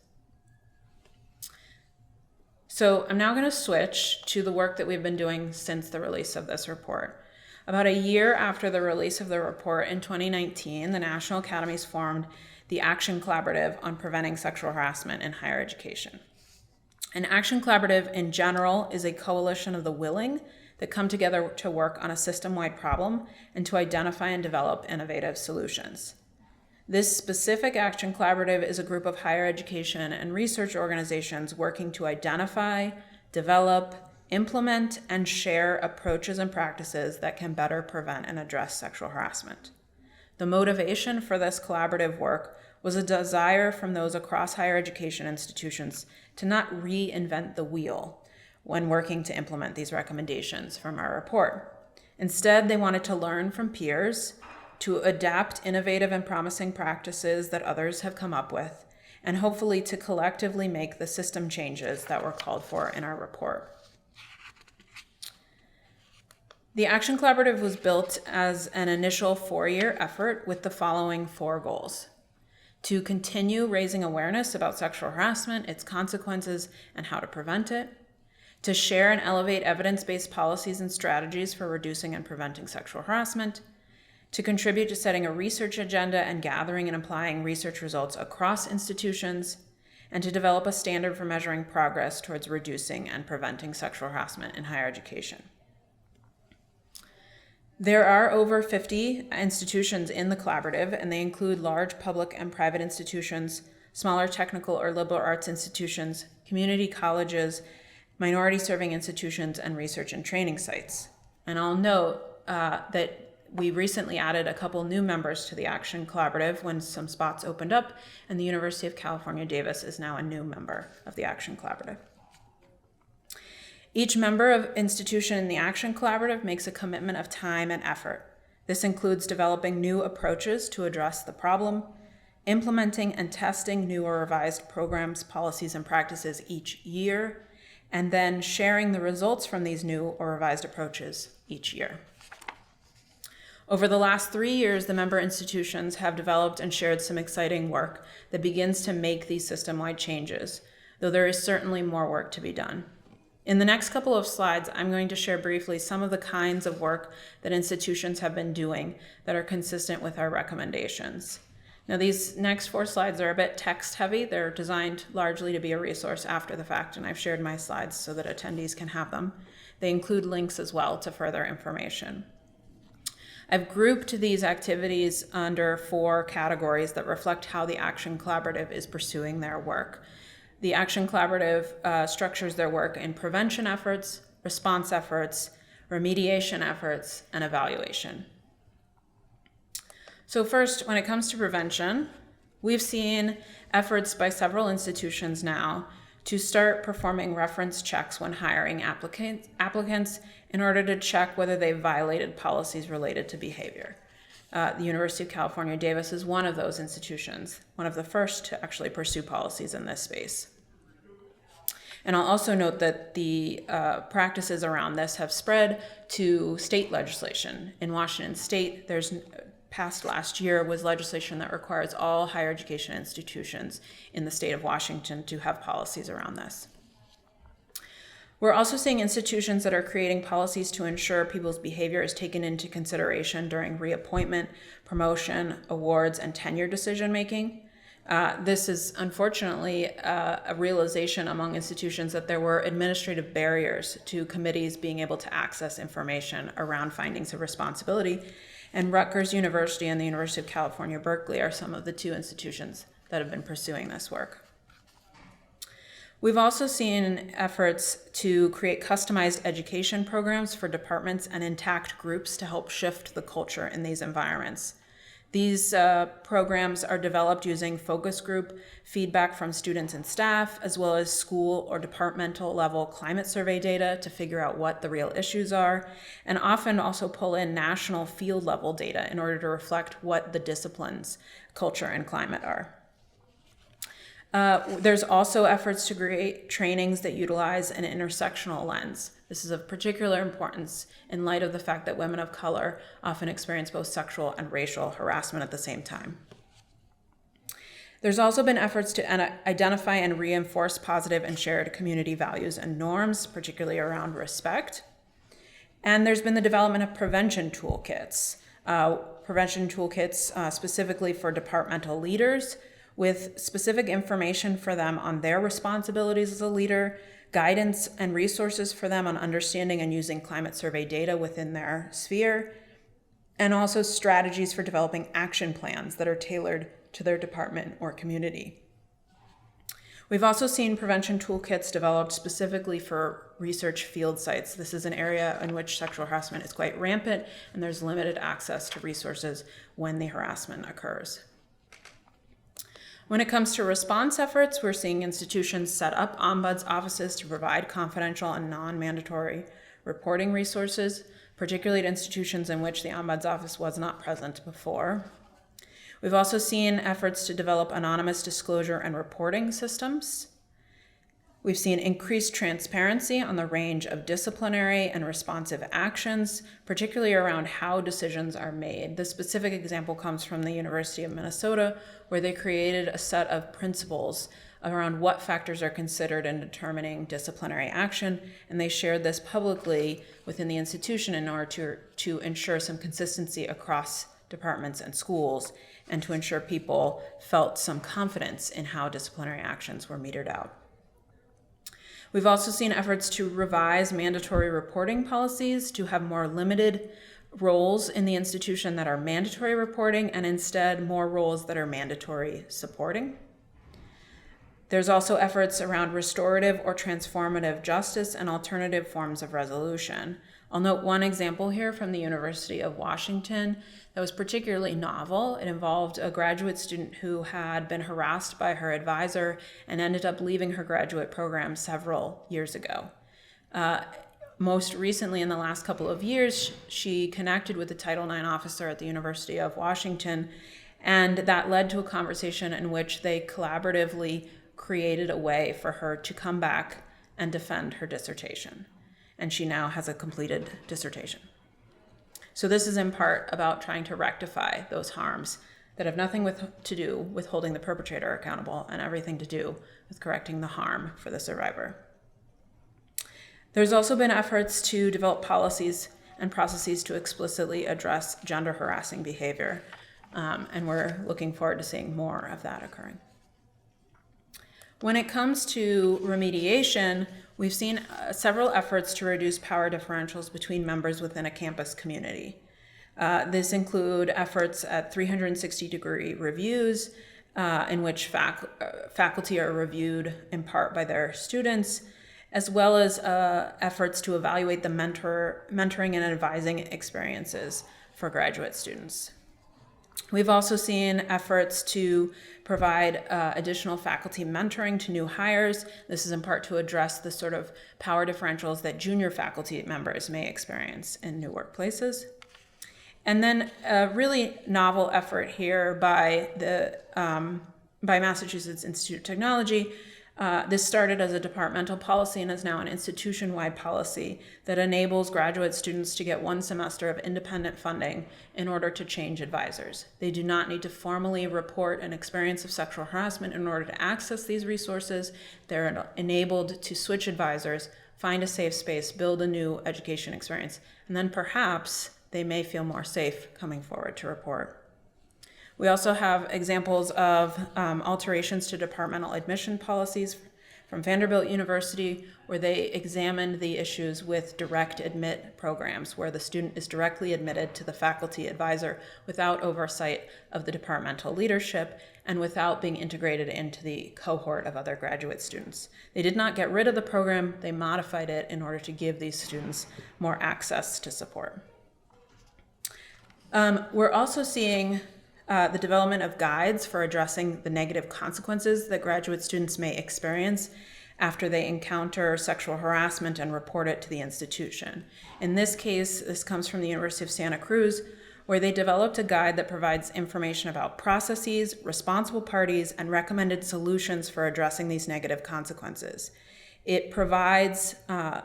So I'm now going to switch to the work that we've been doing since the release of this report. About a year after the release of the report in 2019, the National Academies formed the Action Collaborative on Preventing Sexual Harassment in Higher Education. An Action Collaborative in general is a coalition of the willing that come together to work on a system-wide problem and to identify and develop innovative solutions. This specific Action Collaborative is a group of higher education and research organizations working to identify, develop, implement, and share approaches and practices that can better prevent and address sexual harassment. The motivation for this collaborative work was a desire from those across higher education institutions to not reinvent the wheel when working to implement these recommendations from our report. Instead, they wanted to learn from peers, to adapt innovative and promising practices that others have come up with, and hopefully to collectively make the system changes that were called for in our report. The Action Collaborative was built as an initial 4-year effort with the following 4 goals: to continue raising awareness about sexual harassment, its consequences, and how to prevent it; to share and elevate evidence-based policies and strategies for reducing and preventing sexual harassment; to contribute to setting a research agenda and gathering and applying research results across institutions; and to develop a standard for measuring progress towards reducing and preventing sexual harassment in higher education. There are over 50 institutions in the collaborative, and they include large public and private institutions, smaller technical or liberal arts institutions, community colleges, minority-serving institutions, and research and training sites. And I'll note that we recently added a couple new members to the Action Collaborative when some spots opened up, and the University of California, Davis is now a new member of the Action Collaborative. Each member of institution in the Action Collaborative makes a commitment of time and effort. This includes developing new approaches to address the problem, implementing and testing new or revised programs, policies, and practices each year, and then sharing the results from these new or revised approaches each year. Over the last 3 years, the member institutions have developed and shared some exciting work that begins to make these system-wide changes, though there is certainly more work to be done. In the next couple of slides, I'm going to share briefly some of the kinds of work that institutions have been doing that are consistent with our recommendations. Now, these next 4 slides are a bit text heavy. They're designed largely to be a resource after the fact, and I've shared my slides so that attendees can have them. They include links as well to further information. I've grouped these activities under 4 categories that reflect how the Action Collaborative is pursuing their work. The Action Collaborative structures their work in prevention efforts, response efforts, remediation efforts, and evaluation. So first, when it comes to prevention, we've seen efforts by several institutions now to start performing reference checks when hiring applicants in order to check whether they've violated policies related to behavior. The University of California, Davis is one of those institutions, one of the first to actually pursue policies in this space. And I'll also note that the practices around this have spread to state legislation. In Washington State, passed last year was legislation that requires all higher education institutions in the state of Washington to have policies around this. We're also seeing institutions that are creating policies to ensure people's behavior is taken into consideration during reappointment, promotion, awards, and tenure decision-making. This is unfortunately a realization among institutions that there were administrative barriers to committees being able to access information around findings of responsibility. And Rutgers University and the University of California, Berkeley are some of the 2 institutions that have been pursuing this work. We've also seen efforts to create customized education programs for departments and intact groups to help shift the culture in these environments. These programs are developed using focus group feedback from students and staff, as well as school or departmental level climate survey data to figure out what the real issues are, and often also pull in national field level data in order to reflect what the disciplines, culture, and climate are. There's also efforts to create trainings that utilize an intersectional lens. This is of particular importance in light of the fact that women of color often experience both sexual and racial harassment at the same time. There's also been efforts to identify and reinforce positive and shared community values and norms, particularly around respect. And there's been the development of prevention toolkits specifically for departmental leaders, with specific information for them on their responsibilities as a leader, guidance and resources for them on understanding and using climate survey data within their sphere, and also strategies for developing action plans that are tailored to their department or community. We've also seen prevention toolkits developed specifically for research field sites. This is an area in which sexual harassment is quite rampant, and there's limited access to resources when the harassment occurs. When it comes to response efforts, we're seeing institutions set up ombuds offices to provide confidential and non-mandatory reporting resources, particularly at institutions in which the ombuds office was not present before. We've also seen efforts to develop anonymous disclosure and reporting systems. We've seen increased transparency on the range of disciplinary and responsive actions, particularly around how decisions are made. The specific example comes from the University of Minnesota, where they created a set of principles around what factors are considered in determining disciplinary action, and they shared this publicly within the institution in order to ensure some consistency across departments and schools, and to ensure people felt some confidence in how disciplinary actions were metered out. We've also seen efforts to revise mandatory reporting policies to have more limited roles in the institution that are mandatory reporting and instead more roles that are mandatory supporting. There's also efforts around restorative or transformative justice and alternative forms of resolution. I'll note one example here from the University of Washington that was particularly novel. It involved a graduate student who had been harassed by her advisor and ended up leaving her graduate program several years ago. Most recently, in the last couple of years, she connected with the Title IX officer at the University of Washington, and that led to a conversation in which they collaboratively created a way for her to come back and defend her dissertation. And she now has a completed dissertation. So this is in part about trying to rectify those harms that have nothing to do with holding the perpetrator accountable and everything to do with correcting the harm for the survivor. There's also been efforts to develop policies and processes to explicitly address gender harassing behavior, and we're looking forward to seeing more of that occurring. When it comes to remediation, we've seen several efforts to reduce power differentials between members within a campus community. This include efforts at 360-degree reviews, in which faculty are reviewed in part by their students, as well as efforts to evaluate the mentoring and advising experiences for graduate students. We've also seen efforts to provide additional faculty mentoring to new hires. This is in part to address the sort of power differentials that junior faculty members may experience in new workplaces. And then a really novel effort here by Massachusetts Institute of Technology. This started as a departmental policy and is now an institution-wide policy that enables graduate students to get 1 semester of independent funding in order to change advisors. They do not need to formally report an experience of sexual harassment in order to access these resources. They're enabled to switch advisors, find a safe space, build a new education experience, and then perhaps they may feel more safe coming forward to report. We also have examples of alterations to departmental admission policies from Vanderbilt University, where they examined the issues with direct admit programs, where the student is directly admitted to the faculty advisor without oversight of the departmental leadership and without being integrated into the cohort of other graduate students. They did not get rid of the program, they modified it in order to give these students more access to support. We're also seeing the development of guides for addressing the negative consequences that graduate students may experience after they encounter sexual harassment and report it to the institution. In this case, this comes from the University of Santa Cruz, where they developed a guide that provides information about processes, responsible parties, and recommended solutions for addressing these negative consequences. It provides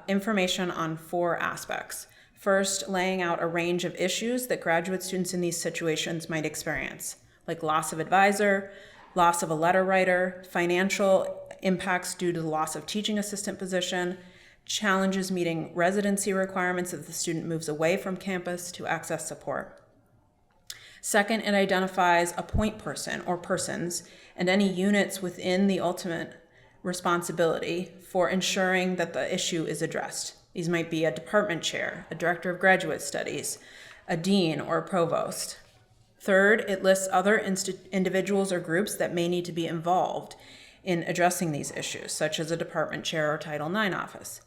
information on 4 aspects. First, laying out a range of issues that graduate students in these situations might experience, like loss of advisor, loss of a letter writer, financial impacts due to the loss of teaching assistant position, challenges meeting residency requirements if the student moves away from campus to access support. Second, it identifies a point person or persons and any units within the ultimate responsibility for ensuring that the issue is addressed. These might be a department chair, a director of graduate studies, a dean, or a provost. Third, it lists other individuals or groups that may need to be involved in addressing these issues, such as a department chair or Title IX office.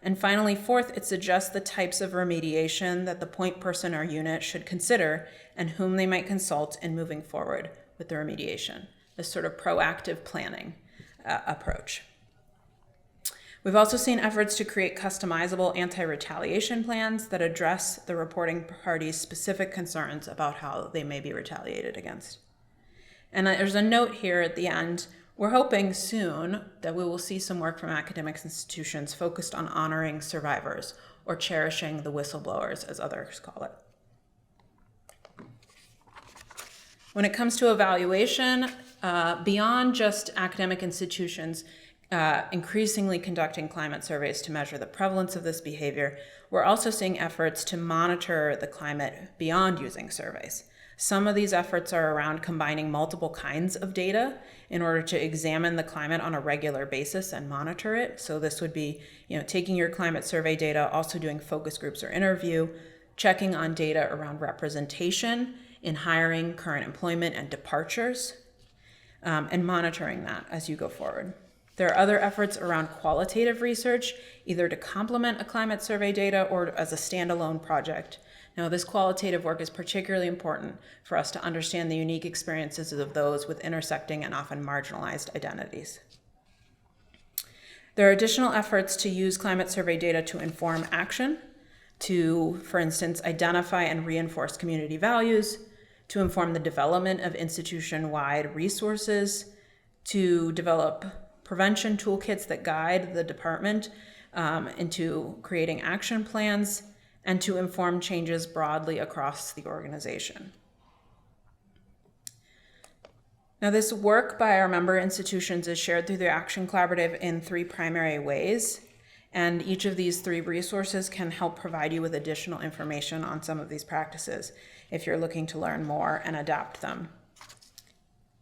And finally, fourth, it suggests the types of remediation that the point person or unit should consider and whom they might consult in moving forward with the remediation, this sort of proactive planning approach. We've also seen efforts to create customizable anti-retaliation plans that address the reporting party's specific concerns about how they may be retaliated against. And there's a note here at the end. We're hoping soon that we will see some work from academic institutions focused on honoring survivors or cherishing the whistleblowers, as others call it. When it comes to evaluation, beyond just academic institutions increasingly conducting climate surveys to measure the prevalence of this behavior, we're also seeing efforts to monitor the climate beyond using surveys. Some of these efforts are around combining multiple kinds of data in order to examine the climate on a regular basis and monitor it. So this would be, taking your climate survey data, also doing focus groups or interview, checking on data around representation in hiring, current employment, and departures, and monitoring that as you go forward. There are other efforts around qualitative research, either to complement a climate survey data or as a standalone project. Now, this qualitative work is particularly important for us to understand the unique experiences of those with intersecting and often marginalized identities. There are additional efforts to use climate survey data to inform action, to, for instance, identify and reinforce community values, to inform the development of institution-wide resources, to develop prevention toolkits that guide the department into creating action plans, and to inform changes broadly across the organization. Now, this work by our member institutions is shared through the Action Collaborative in 3 primary ways, and each of these 3 resources can help provide you with additional information on some of these practices if you're looking to learn more and adapt them.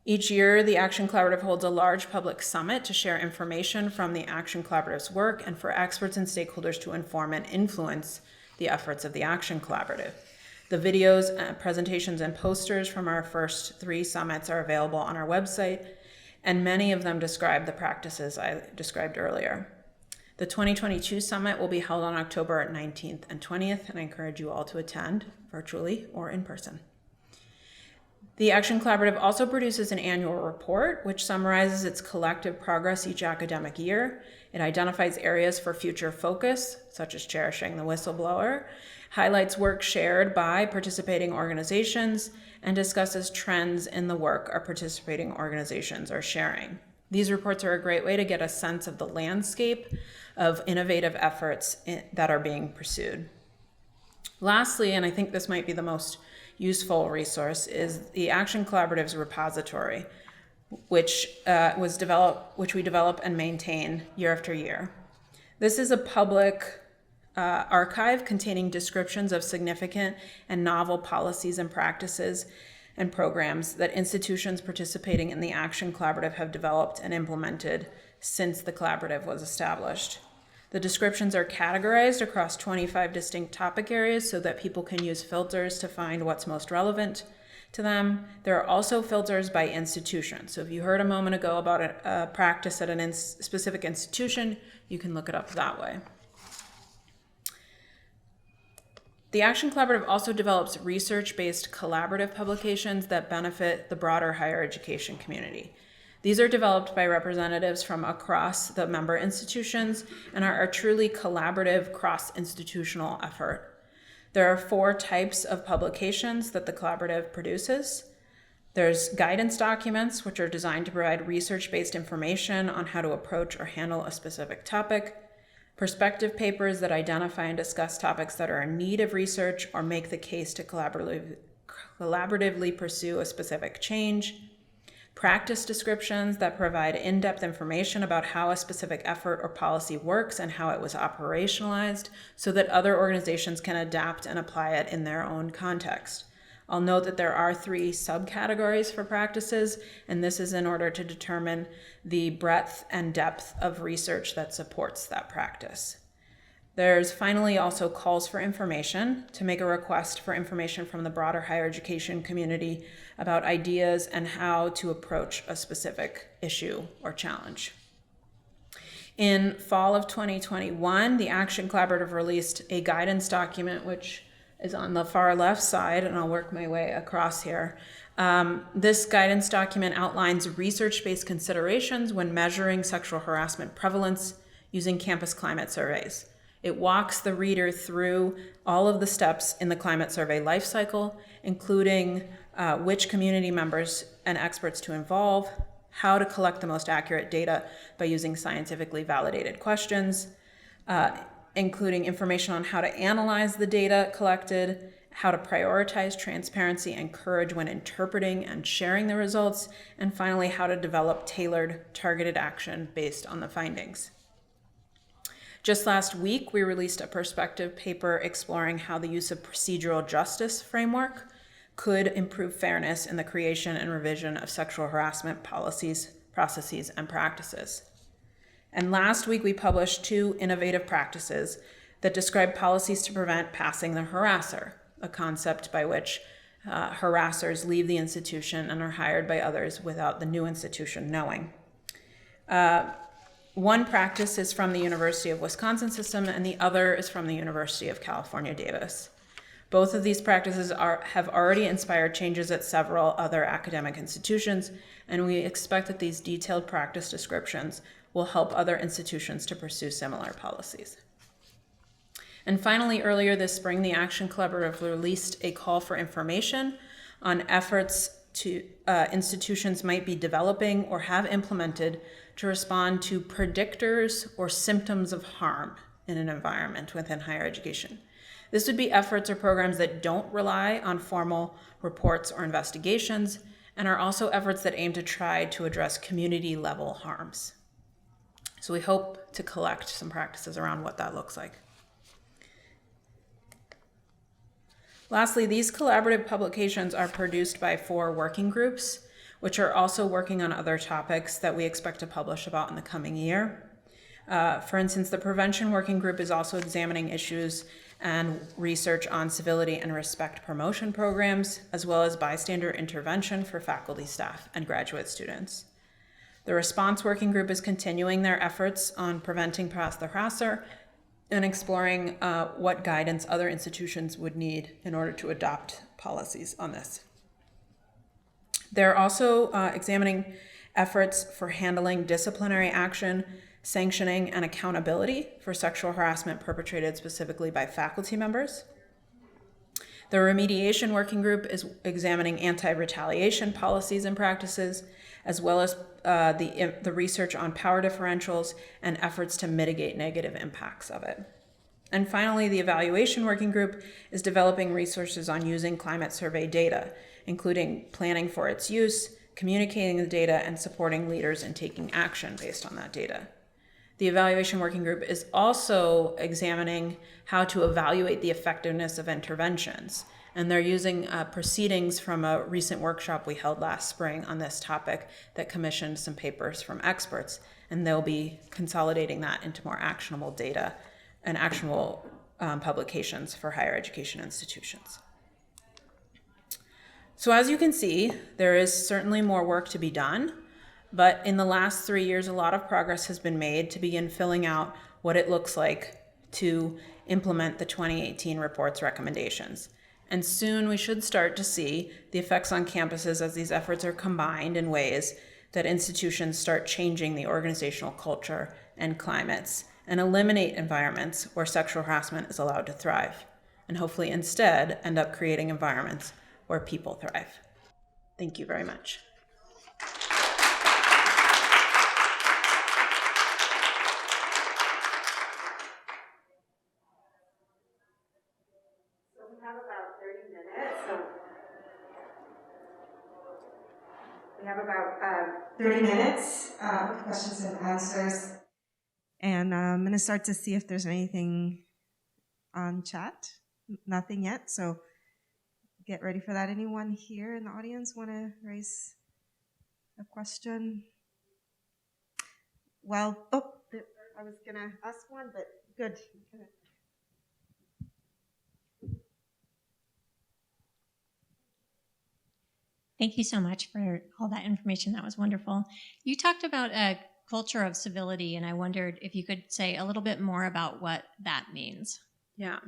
Each year, the Action Collaborative holds a large public summit to share information from the Action Collaborative's work and for experts and stakeholders to inform and influence the efforts of the Action Collaborative. The videos, presentations, and posters from our first 3 summits are available on our website, and many of them describe the practices I described earlier. The 2022 summit will be held on October 19th and 20th, and I encourage you all to attend virtually or in person. The Action Collaborative also produces an annual report which summarizes its collective progress each academic year. It identifies areas for future focus, such as cherishing the whistleblower, highlights work shared by participating organizations, and discusses trends in the work our participating organizations are sharing. These reports are a great way to get a sense of the landscape of innovative efforts that are being pursued. Lastly, and I think this might be the most useful resource, is the Action Collaborative's repository, which we develop and maintain year after year. This is a public archive containing descriptions of significant and novel policies and practices and programs that institutions participating in the Action Collaborative have developed and implemented since the collaborative was established. The descriptions are categorized across 25 distinct topic areas so that people can use filters to find what's most relevant to them. There are also filters by institution. So if you heard a moment ago about a practice at a specific institution, you can look it up that way. The Action Collaborative also develops research-based collaborative publications that benefit the broader higher education community. These are developed by representatives from across the member institutions and are a truly collaborative cross-institutional effort. There are 4 types of publications that the collaborative produces. There's guidance documents, which are designed to provide research-based information on how to approach or handle a specific topic. Perspective papers that identify and discuss topics that are in need of research or make the case to collaboratively pursue a specific change. Practice descriptions that provide in-depth information about how a specific effort or policy works and how it was operationalized so that other organizations can adapt and apply it in their own context. I'll note that there are 3 subcategories for practices, and this is in order to determine the breadth and depth of research that supports that practice. There's finally also calls for information to make a request for information from the broader higher education community about ideas and how to approach a specific issue or challenge. In fall of 2021, the Action Collaborative released a guidance document, which is on the far left side, and I'll work my way across here. This guidance document outlines research-based considerations when measuring sexual harassment prevalence using campus climate surveys. It walks the reader through all of the steps in the climate survey lifecycle, including which community members and experts to involve, how to collect the most accurate data by using scientifically validated questions, including information on how to analyze the data collected, how to prioritize transparency and courage when interpreting and sharing the results, and finally, how to develop tailored, targeted action based on the findings. Just last week, we released a perspective paper exploring how the use of procedural justice framework could improve fairness in the creation and revision of sexual harassment policies, processes, and practices. And last week, we published 2 innovative practices that describe policies to prevent passing the harasser, a concept by which harassers leave the institution and are hired by others without the new institution knowing. One practice is from the University of Wisconsin system, and the other is from the University of California, Davis. Both of these practices have already inspired changes at several other academic institutions, and we expect that these detailed practice descriptions will help other institutions to pursue similar policies. And finally, earlier this spring, the Action Collaborative released a call for information on efforts to institutions might be developing or have implemented to respond to predictors or symptoms of harm in an environment within higher education. This would be efforts or programs that don't rely on formal reports or investigations, and are also efforts that aim to try to address community-level harms. So we hope to collect some practices around what that looks like. Lastly, these collaborative publications are produced by 4 working groups, which are also working on other topics that we expect to publish about in the coming year. For instance, the Prevention Working Group is also examining issues and research on civility and respect promotion programs, as well as bystander intervention for faculty, staff, and graduate students. The Response Working Group is continuing their efforts on preventing pass the harasser and exploring what guidance other institutions would need in order to adopt policies on this. They're also examining efforts for handling disciplinary action, sanctioning, and accountability for sexual harassment perpetrated specifically by faculty members. The Remediation Working Group is examining anti-retaliation policies and practices, as well as the research on power differentials and efforts to mitigate negative impacts of it. And finally, the Evaluation Working Group is developing resources on using climate survey data, including planning for its use, communicating the data, and supporting leaders in taking action based on that data. The Evaluation Working Group is also examining how to evaluate the effectiveness of interventions, and they're using proceedings from a recent workshop we held last spring on this topic that commissioned some papers from experts, and they'll be consolidating that into more actionable data and actionable publications for higher education institutions. So as you can see, there is certainly more work to be done, but in the last 3 years, a lot of progress has been made to begin filling out what it looks like to implement the 2018 report's recommendations. And soon we should start to see the effects on campuses as these efforts are combined in ways that institutions start changing the organizational culture and climates and eliminate environments where sexual harassment is allowed to thrive, and hopefully instead end up creating environments where people thrive. Thank you very much. We have about 30 minutes. We have about 30 minutes of questions and answers. And I'm going to start to see if there's anything on chat. Nothing yet, so get ready for that. Anyone here in the audience want to raise a question? Well, I was going to ask one, but good. Thank you so much for all that information. That was wonderful. You talked about a culture of civility, and I wondered if you could say a little bit more about what that means. Yeah,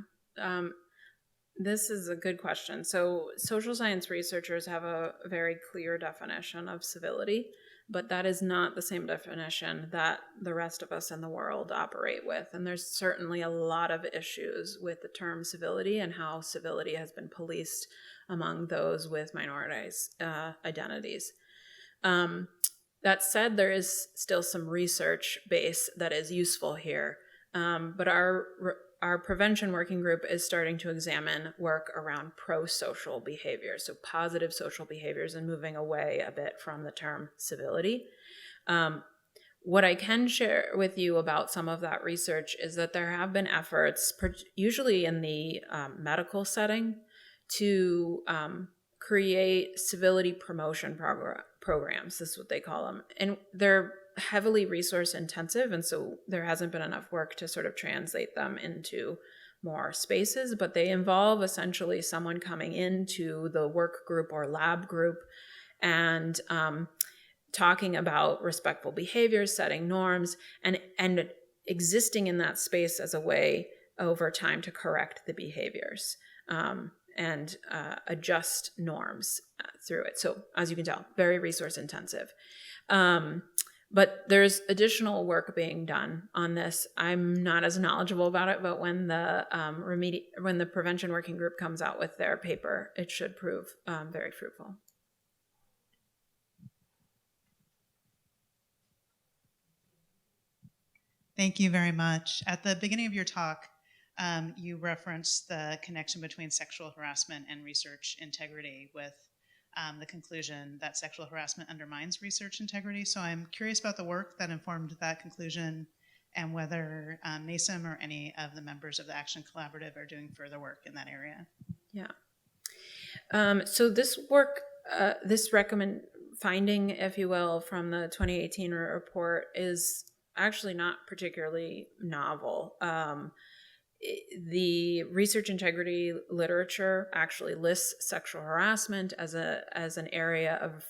this is a good question. So social science researchers have a very clear definition of civility, but that is not the same definition that the rest of us in the world operate with. And there's certainly a lot of issues with the term civility and how civility has been policed among those with minoritized identities. That said, there is still some research base that is useful here. But our prevention working group is starting to examine work around pro-social behaviors, so positive social behaviors, and moving away a bit from the term civility. What I can share with you about some of that research is that there have been efforts, usually in the medical setting, to create civility promotion programs. This is what they call them. And they're heavily resource intensive, and so there hasn't been enough work to sort of translate them into more spaces, but they involve essentially someone coming into the work group or lab group and talking about respectful behaviors, setting norms, and existing in that space as a way over time to correct the behaviors and adjust norms through it. So as you can tell, very resource intensive. But there's additional work being done on this. I'm not as knowledgeable about it, but when the prevention working group comes out with their paper, it should prove very fruitful. Thank you very much. At the beginning of your talk, you referenced the connection between sexual harassment and research integrity with the conclusion that sexual harassment undermines research integrity. So I'm curious about the work that informed that conclusion and whether NASM or any of the members of the Action Collaborative are doing further work in that area. Yeah. So this work, this finding, if you will, from the 2018 report is actually not particularly novel. The research integrity literature actually lists sexual harassment as an area of,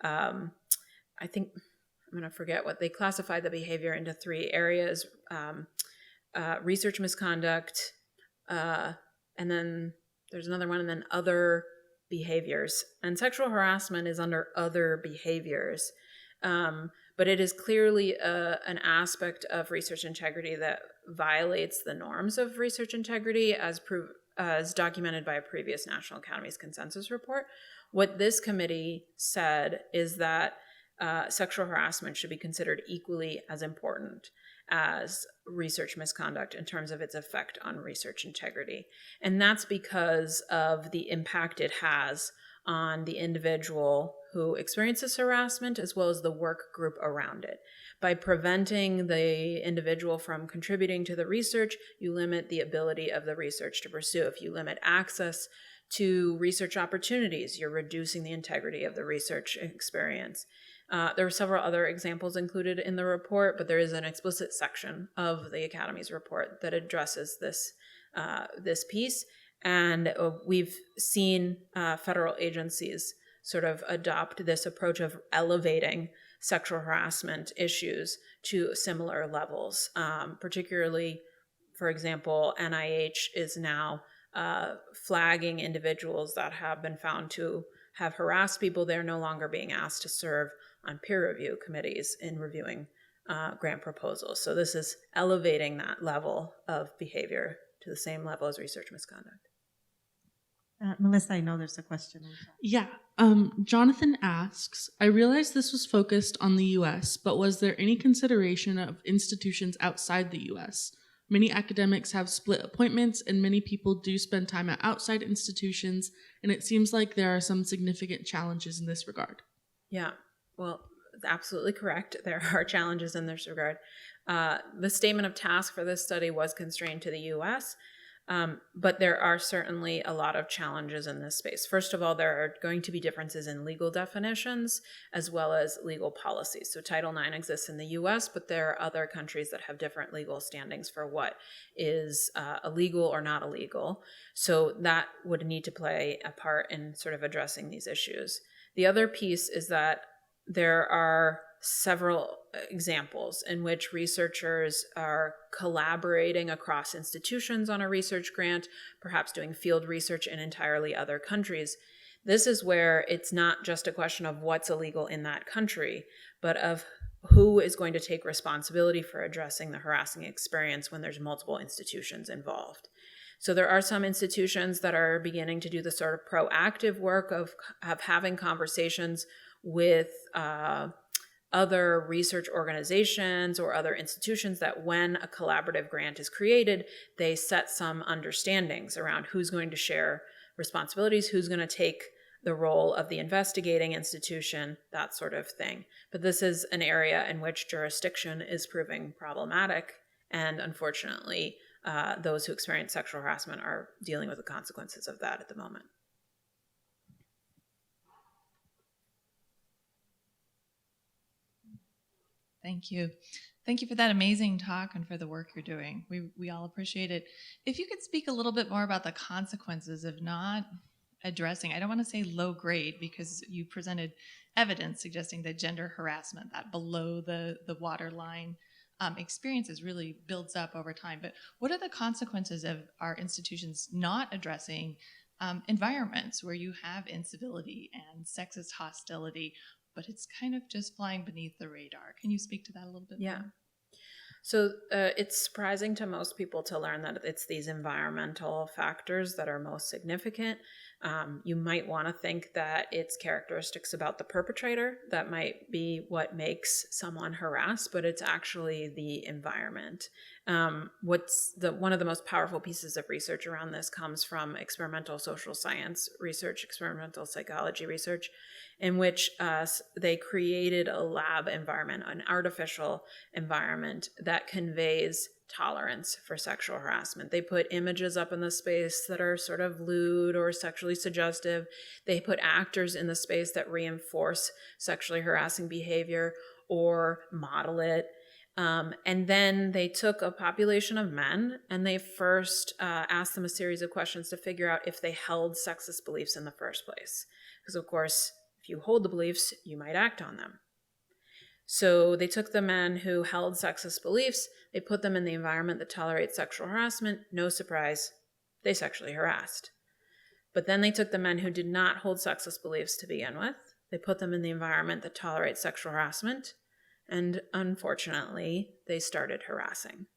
I think, I'm going to forget what they classify the behavior into 3 areas: research misconduct, and then there's another one, and then other behaviors. And sexual harassment is under other behaviors. But it is clearly an aspect of research integrity that violates the norms of research integrity as documented by a previous National Academies consensus report. What this committee said is that sexual harassment should be considered equally as important as research misconduct in terms of its effect on research integrity. And that's because of the impact it has on the individual who experiences harassment as well as the work group around it. By preventing the individual from contributing to the research, you limit the ability of the research to pursue. If you limit access to research opportunities, you're reducing the integrity of the research experience. There were several other examples included in the report, but there is an explicit section of the Academy's report that addresses this piece. And we've seen federal agencies sort of adopt this approach of elevating sexual harassment issues to similar levels. Particularly, for example, NIH is now flagging individuals that have been found to have harassed people. They're no longer being asked to serve on peer review committees in reviewing grant proposals. So this is elevating that level of behavior to the same level as research misconduct. Melissa, I know there's a question. Yeah. Jonathan asks, I realize this was focused on the US, but was there any consideration of institutions outside the US? Many academics have split appointments, and many people do spend time at outside institutions, and it seems like there are some significant challenges in this regard. Yeah, well, absolutely correct. There are challenges in this regard. The statement of task for this study was constrained to the US, but there are certainly a lot of challenges in this space. First of all, there are going to be differences in legal definitions as well as legal policies. So Title IX exists in the US, but there are other countries that have different legal standings for what is illegal or not illegal. So that would need to play a part in sort of addressing these issues. The other piece is that there are several examples in which researchers are collaborating across institutions on a research grant, perhaps doing field research in entirely other countries. This is where it's not just a question of what's illegal in that country, but of who is going to take responsibility for addressing the harassing experience when there's multiple institutions involved. So there are some institutions that are beginning to do the sort of proactive work of having conversations with other research organizations or other institutions that when a collaborative grant is created, they set some understandings around who's going to share responsibilities, who's going to take the role of the investigating institution, that sort of thing. But this is an area in which jurisdiction is proving problematic, and unfortunately, those who experience sexual harassment are dealing with the consequences of that at the moment. Thank you. Thank you for that amazing talk and for the work you're doing. We all appreciate it. If you could speak a little bit more about the consequences of not addressing, I don't want to say low grade, because you presented evidence suggesting that gender harassment, that below the waterline experiences really builds up over time. But what are the consequences of our institutions not addressing environments where you have incivility and sexist hostility, but it's kind of just flying beneath the radar? Can you speak to that a little bit more? So it's surprising to most people to learn that it's these environmental factors that are most significant. You might want to think that it's characteristics about the perpetrator that might be what makes someone harassed, but it's actually the environment. One of the most powerful pieces of research around this comes from experimental social science research, experimental psychology research, in which they created a lab environment, an artificial environment that conveys tolerance for sexual harassment. They put images up in the space that are sort of lewd or sexually suggestive. They put actors in the space that reinforce sexually harassing behavior or model it. And then they took a population of men and they first asked them a series of questions to figure out if they held sexist beliefs in the first place. Because, of course, if you hold the beliefs, you might act on them. So they took the men who held sexist beliefs, they put them in the environment that tolerates sexual harassment. No surprise, they sexually harassed. But then they took the men who did not hold sexist beliefs to begin with. They put them in the environment that tolerates sexual harassment. And unfortunately, they started harassing.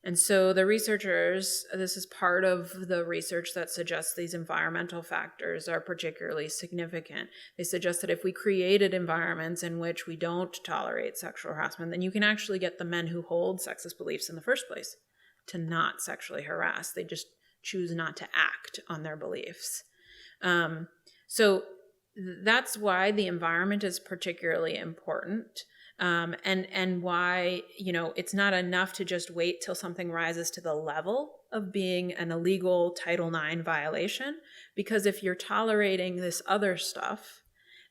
And so the researchers, this is part of the research that suggests these environmental factors are particularly significant. They suggest that if we created environments in which we don't tolerate sexual harassment, then you can actually get the men who hold sexist beliefs in the first place to not sexually harass. They just choose not to act on their beliefs. So that's why the environment is particularly important. And why, it's not enough to just wait till something rises to the level of being an illegal Title IX violation, because if you're tolerating this other stuff,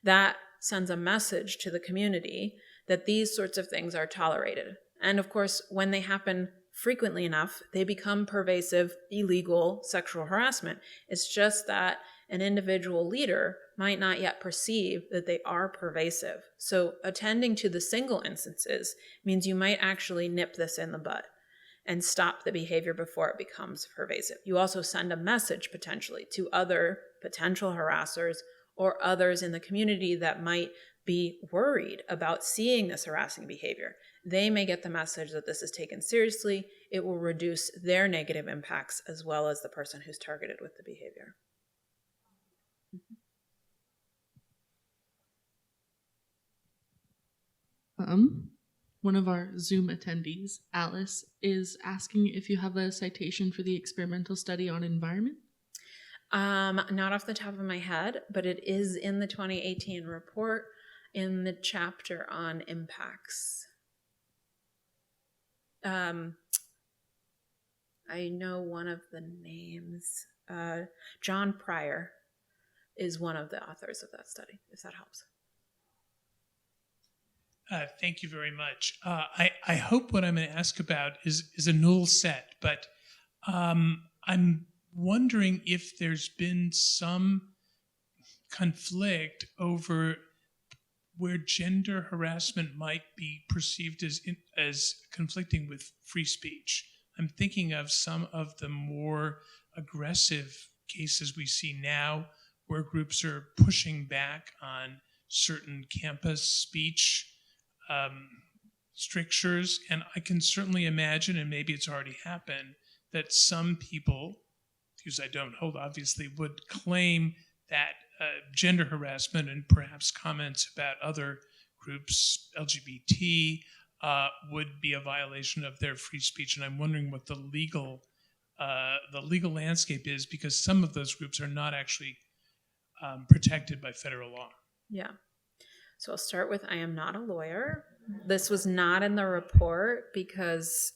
that sends a message to the community that these sorts of things are tolerated. And of course, when they happen frequently enough, they become pervasive, illegal sexual harassment. It's just that an individual leader might not yet perceive that they are pervasive. So attending to the single instances means you might actually nip this in the bud and stop the behavior before it becomes pervasive. You also send a message potentially to other potential harassers or others in the community that might be worried about seeing this harassing behavior. They may get the message that this is taken seriously. It will reduce their negative impacts as well as the person who's targeted with the behavior. One of our Zoom attendees, Alice, is asking if you have a citation for the experimental study on environment. Not off the top of my head, but it is in the 2018 report in the chapter on impacts. I know one of the names. John Pryor is one of the authors of that study, if that helps. Thank you very much. I hope what I'm going to ask about is a null set, but I'm wondering if there's been some conflict over where gender harassment might be perceived as conflicting with free speech. I'm thinking of some of the more aggressive cases we see now where groups are pushing back on certain campus speech strictures, and I can certainly imagine, and maybe it's already happened, that some people, views I don't hold obviously, would claim that gender harassment and perhaps comments about other groups, LGBT, would be a violation of their free speech. And I'm wondering what the legal landscape is, because some of those groups are not actually protected by federal law. Yeah. So I'll start with, I am not a lawyer. This was not in the report because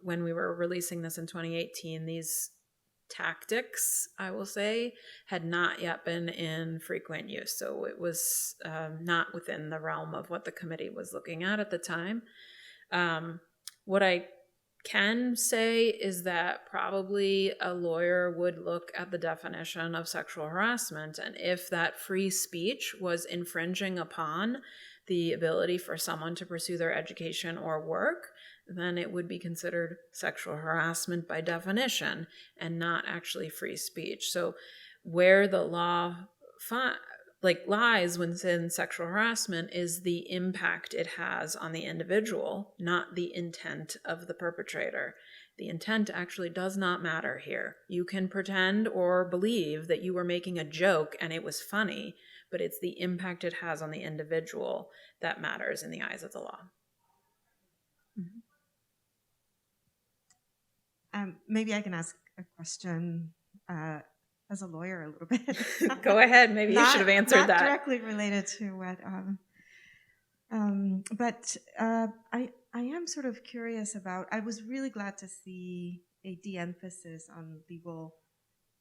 when we were releasing this in 2018, these tactics, I will say, had not yet been in frequent use. So it was not within the realm of what the committee was looking at the time. What I can say is that probably a lawyer would look at the definition of sexual harassment, and if that free speech was infringing upon the ability for someone to pursue their education or work, then it would be considered sexual harassment by definition and not actually free speech. So where the law lies within sexual harassment is the impact it has on the individual, not the intent of the perpetrator. The intent actually does not matter here. You can pretend or believe that you were making a joke and it was funny, but it's the impact it has on the individual that matters in the eyes of the law. Maybe I can ask a question as a lawyer a little bit. Go ahead. Maybe you should have answered not that. directly related to what, but I am sort of curious about. I was really glad to see a de-emphasis on legal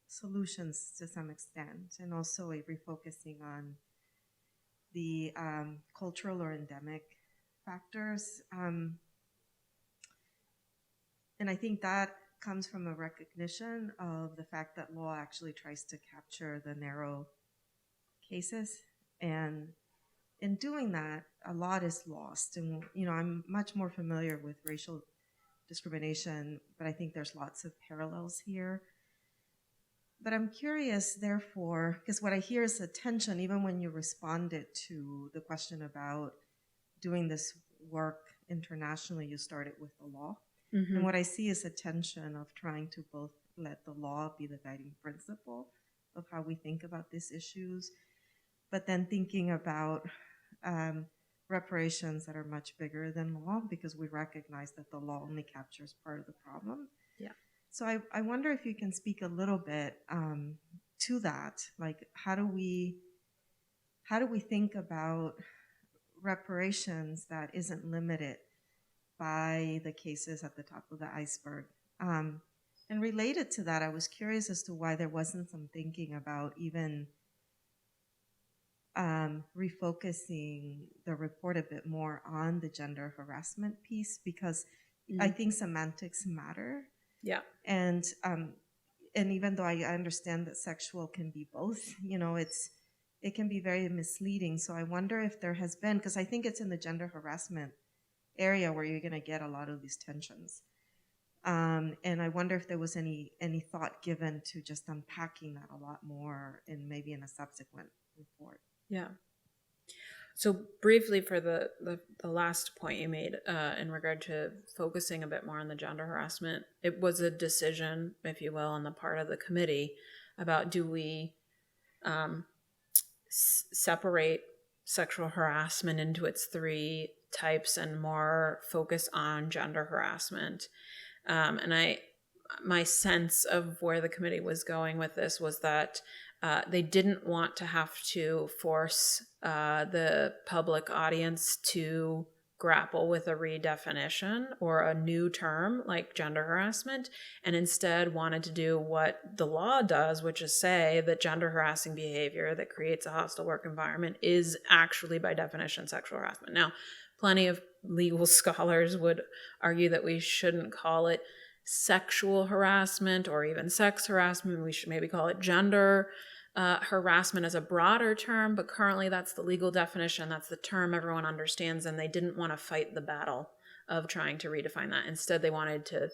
solutions to some extent, and also a refocusing on the cultural or endemic factors. And I think that comes from a recognition of the fact that law actually tries to capture the narrow cases. And in doing that, a lot is lost. And, I'm much more familiar with racial discrimination, but I think there's lots of parallels here. But I'm curious, therefore, because what I hear is a tension, even when you responded to the question about doing this work internationally, you started with the law. Mm-hmm. And what I see is a tension of trying to both let the law be the guiding principle of how we think about these issues, but then thinking about reparations that are much bigger than law, because we recognize that the law only captures part of the problem. Yeah. So I wonder if you can speak a little bit to that. Like, how do we think about reparations that isn't limited by the cases at the top of the iceberg? And related to that, I was curious as to why there wasn't some thinking about even refocusing the report a bit more on the gender harassment piece, because I think semantics matter. Yeah. And even though I understand that sexual can be both, it can be very misleading. So I wonder if there has been, because I think it's in the gender harassment area where you're going to get a lot of these tensions. And I wonder if there was any thought given to just unpacking that a lot more maybe in a subsequent report. Yeah. So briefly for the last point you made in regard to focusing a bit more on the gender harassment, it was a decision, if you will, on the part of the committee about do we separate sexual harassment into its three types and more focus on gender harassment. And my sense of where the committee was going with this was that they didn't want to have to force the public audience to grapple with a redefinition or a new term like gender harassment, and instead wanted to do what the law does, which is say that gender harassing behavior that creates a hostile work environment is actually by definition sexual harassment. Now, plenty of legal scholars would argue that we shouldn't call it sexual harassment or even sex harassment. We should maybe call it gender harassment as a broader term, but currently that's the legal definition. That's the term everyone understands, and they didn't want to fight the battle of trying to redefine that. Instead, they wanted to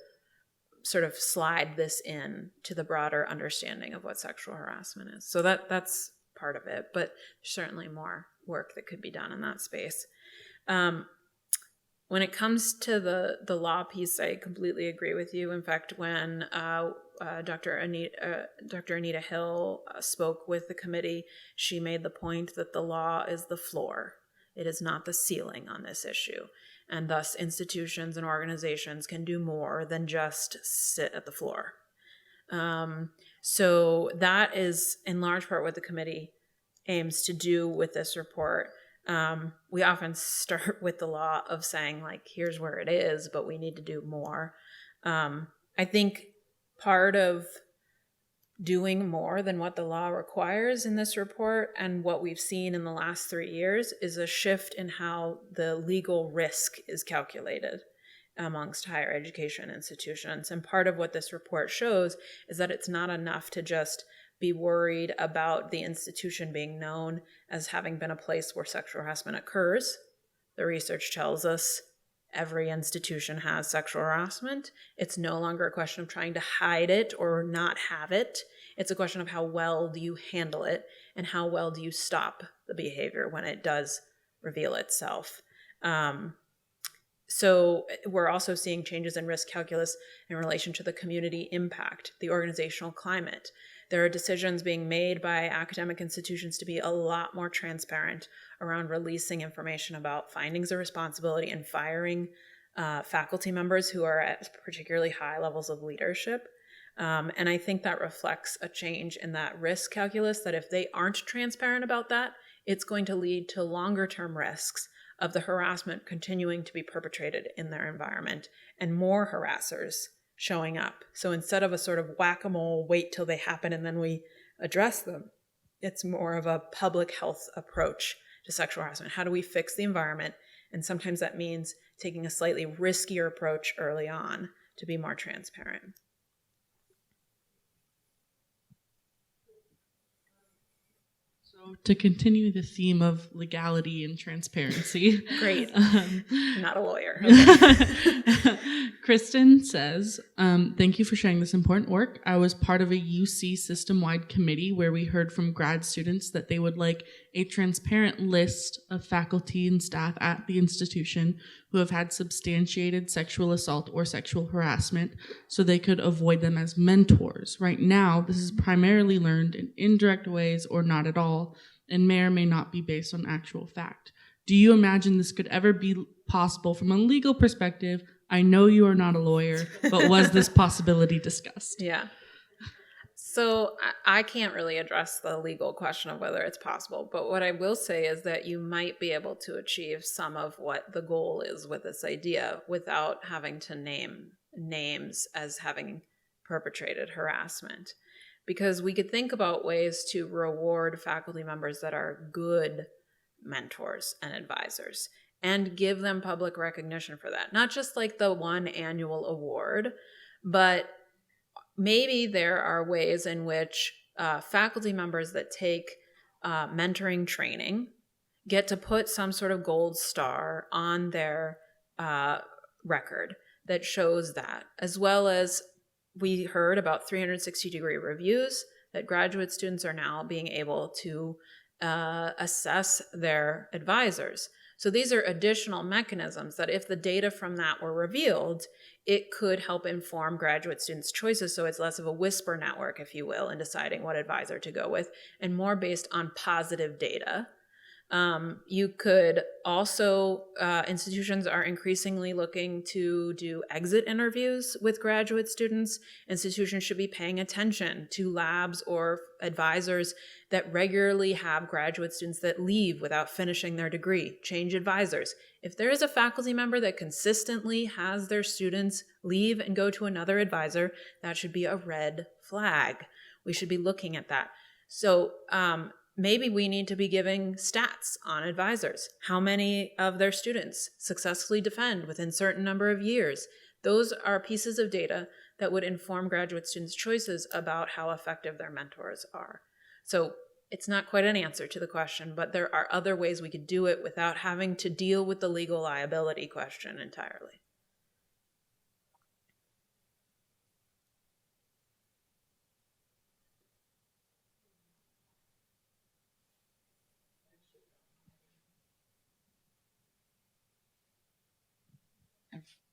sort of slide this in to the broader understanding of what sexual harassment is. So that's part of it, but there's certainly more work that could be done in that space. when it comes to the law piece, I completely agree with you. In fact, when Dr. Anita Hill spoke with the committee, she made the point that the law is the floor. It is not the ceiling on this issue. And thus, institutions and organizations can do more than just sit at the floor. So that is in large part what the committee aims to do with this report. We often start with the law of saying, like, here's where it is, but we need to do more. I think part of doing more than what the law requires in this report and what we've seen in the last 3 years is a shift in how the legal risk is calculated amongst higher education institutions. And part of what this report shows is that it's not enough to just be worried about the institution being known as having been a place where sexual harassment occurs. The research tells us every institution has sexual harassment. It's no longer a question of trying to hide it or not have it. It's a question of how well do you handle it and how well do you stop the behavior when it does reveal itself. So we're also seeing changes in risk calculus in relation to the community impact, the organizational climate. There are decisions being made by academic institutions to be a lot more transparent around releasing information about findings of responsibility and firing faculty members who are at particularly high levels of leadership. And I think that reflects a change in that risk calculus, that if they aren't transparent about that, it's going to lead to longer-term risks of the harassment continuing to be perpetrated in their environment and more harassers showing up. So instead of a sort of whack-a-mole, wait till they happen and then we address them, it's more of a public health approach to sexual harassment. How do we fix the environment? And sometimes that means taking a slightly riskier approach early on to be more transparent. So to continue the theme of legality and transparency. Great. Not a lawyer. Okay. Kristen says, thank you for sharing this important work. I was part of a UC system-wide committee where we heard from grad students that they would like a transparent list of faculty and staff at the institution who have had substantiated sexual assault or sexual harassment so they could avoid them as mentors. Right now, this is primarily learned in indirect ways or not at all, and may or may not be based on actual fact. Do you imagine this could ever be possible from a legal perspective? I know you are not a lawyer, but was this possibility discussed? Yeah. So I can't really address the legal question of whether it's possible, but what I will say is that you might be able to achieve some of what the goal is with this idea without having to name names as having perpetrated harassment. Because we could think about ways to reward faculty members that are good mentors and advisors and give them public recognition for that. Not just like the one annual award, but maybe there are ways in which faculty members that take mentoring training get to put some sort of gold star on their record that shows that, as well as we heard about 360-degree reviews that graduate students are now being able to assess their advisors. So these are additional mechanisms that if the data from that were revealed, it could help inform graduate students' choices. So it's less of a whisper network, if you will, in deciding what advisor to go with, and more based on positive data. You could also, institutions are increasingly looking to do exit interviews with graduate students. Institutions should be paying attention to labs or advisors that regularly have graduate students that leave without finishing their degree, change advisors. If there is a faculty member that consistently has their students leave and go to another advisor, that should be a red flag. We should be looking at that. So, maybe we need to be giving stats on advisors. How many of their students successfully defend within a certain number of years? Those are pieces of data that would inform graduate students' choices about how effective their mentors are. So it's not quite an answer to the question, but there are other ways we could do it without having to deal with the legal liability question entirely.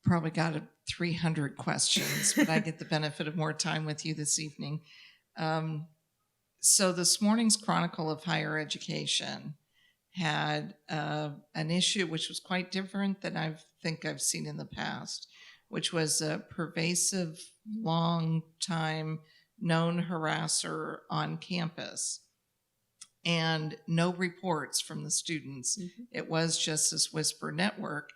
probably got 300 questions, but I get the benefit of more time with you this evening. So this morning's Chronicle of Higher Education had an issue which was quite different than I think I've seen in the past, which was a pervasive, long-time known harasser on campus, and no reports from the students. It was just this whisper network.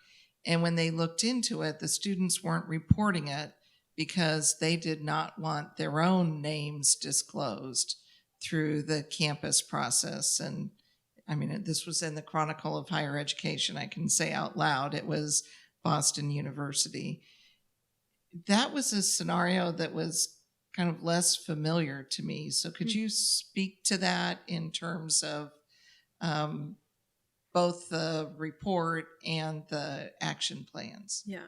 And when they looked into it, the students weren't reporting it because they did not want their own names disclosed through the campus process. And I mean, this was in the Chronicle of Higher Education. I can say out loud, it was Boston University. That was a scenario that was kind of less familiar to me. So could you speak to that in terms of both the report and the action plans? Yeah.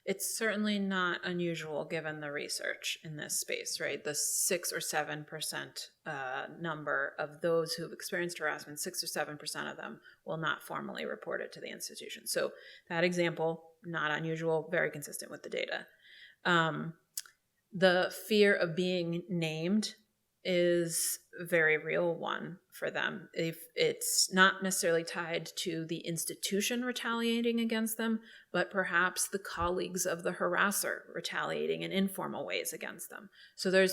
It's certainly not unusual given the research in this space, right? The 6 or 7% number of those who've experienced harassment, 6 or 7% of them will not formally report it to the institution. So that example, not unusual, very consistent with the data. The fear of being named is a very real one for them. If it's not necessarily tied to the institution retaliating against them, but perhaps the colleagues of the harasser retaliating in informal ways against them. So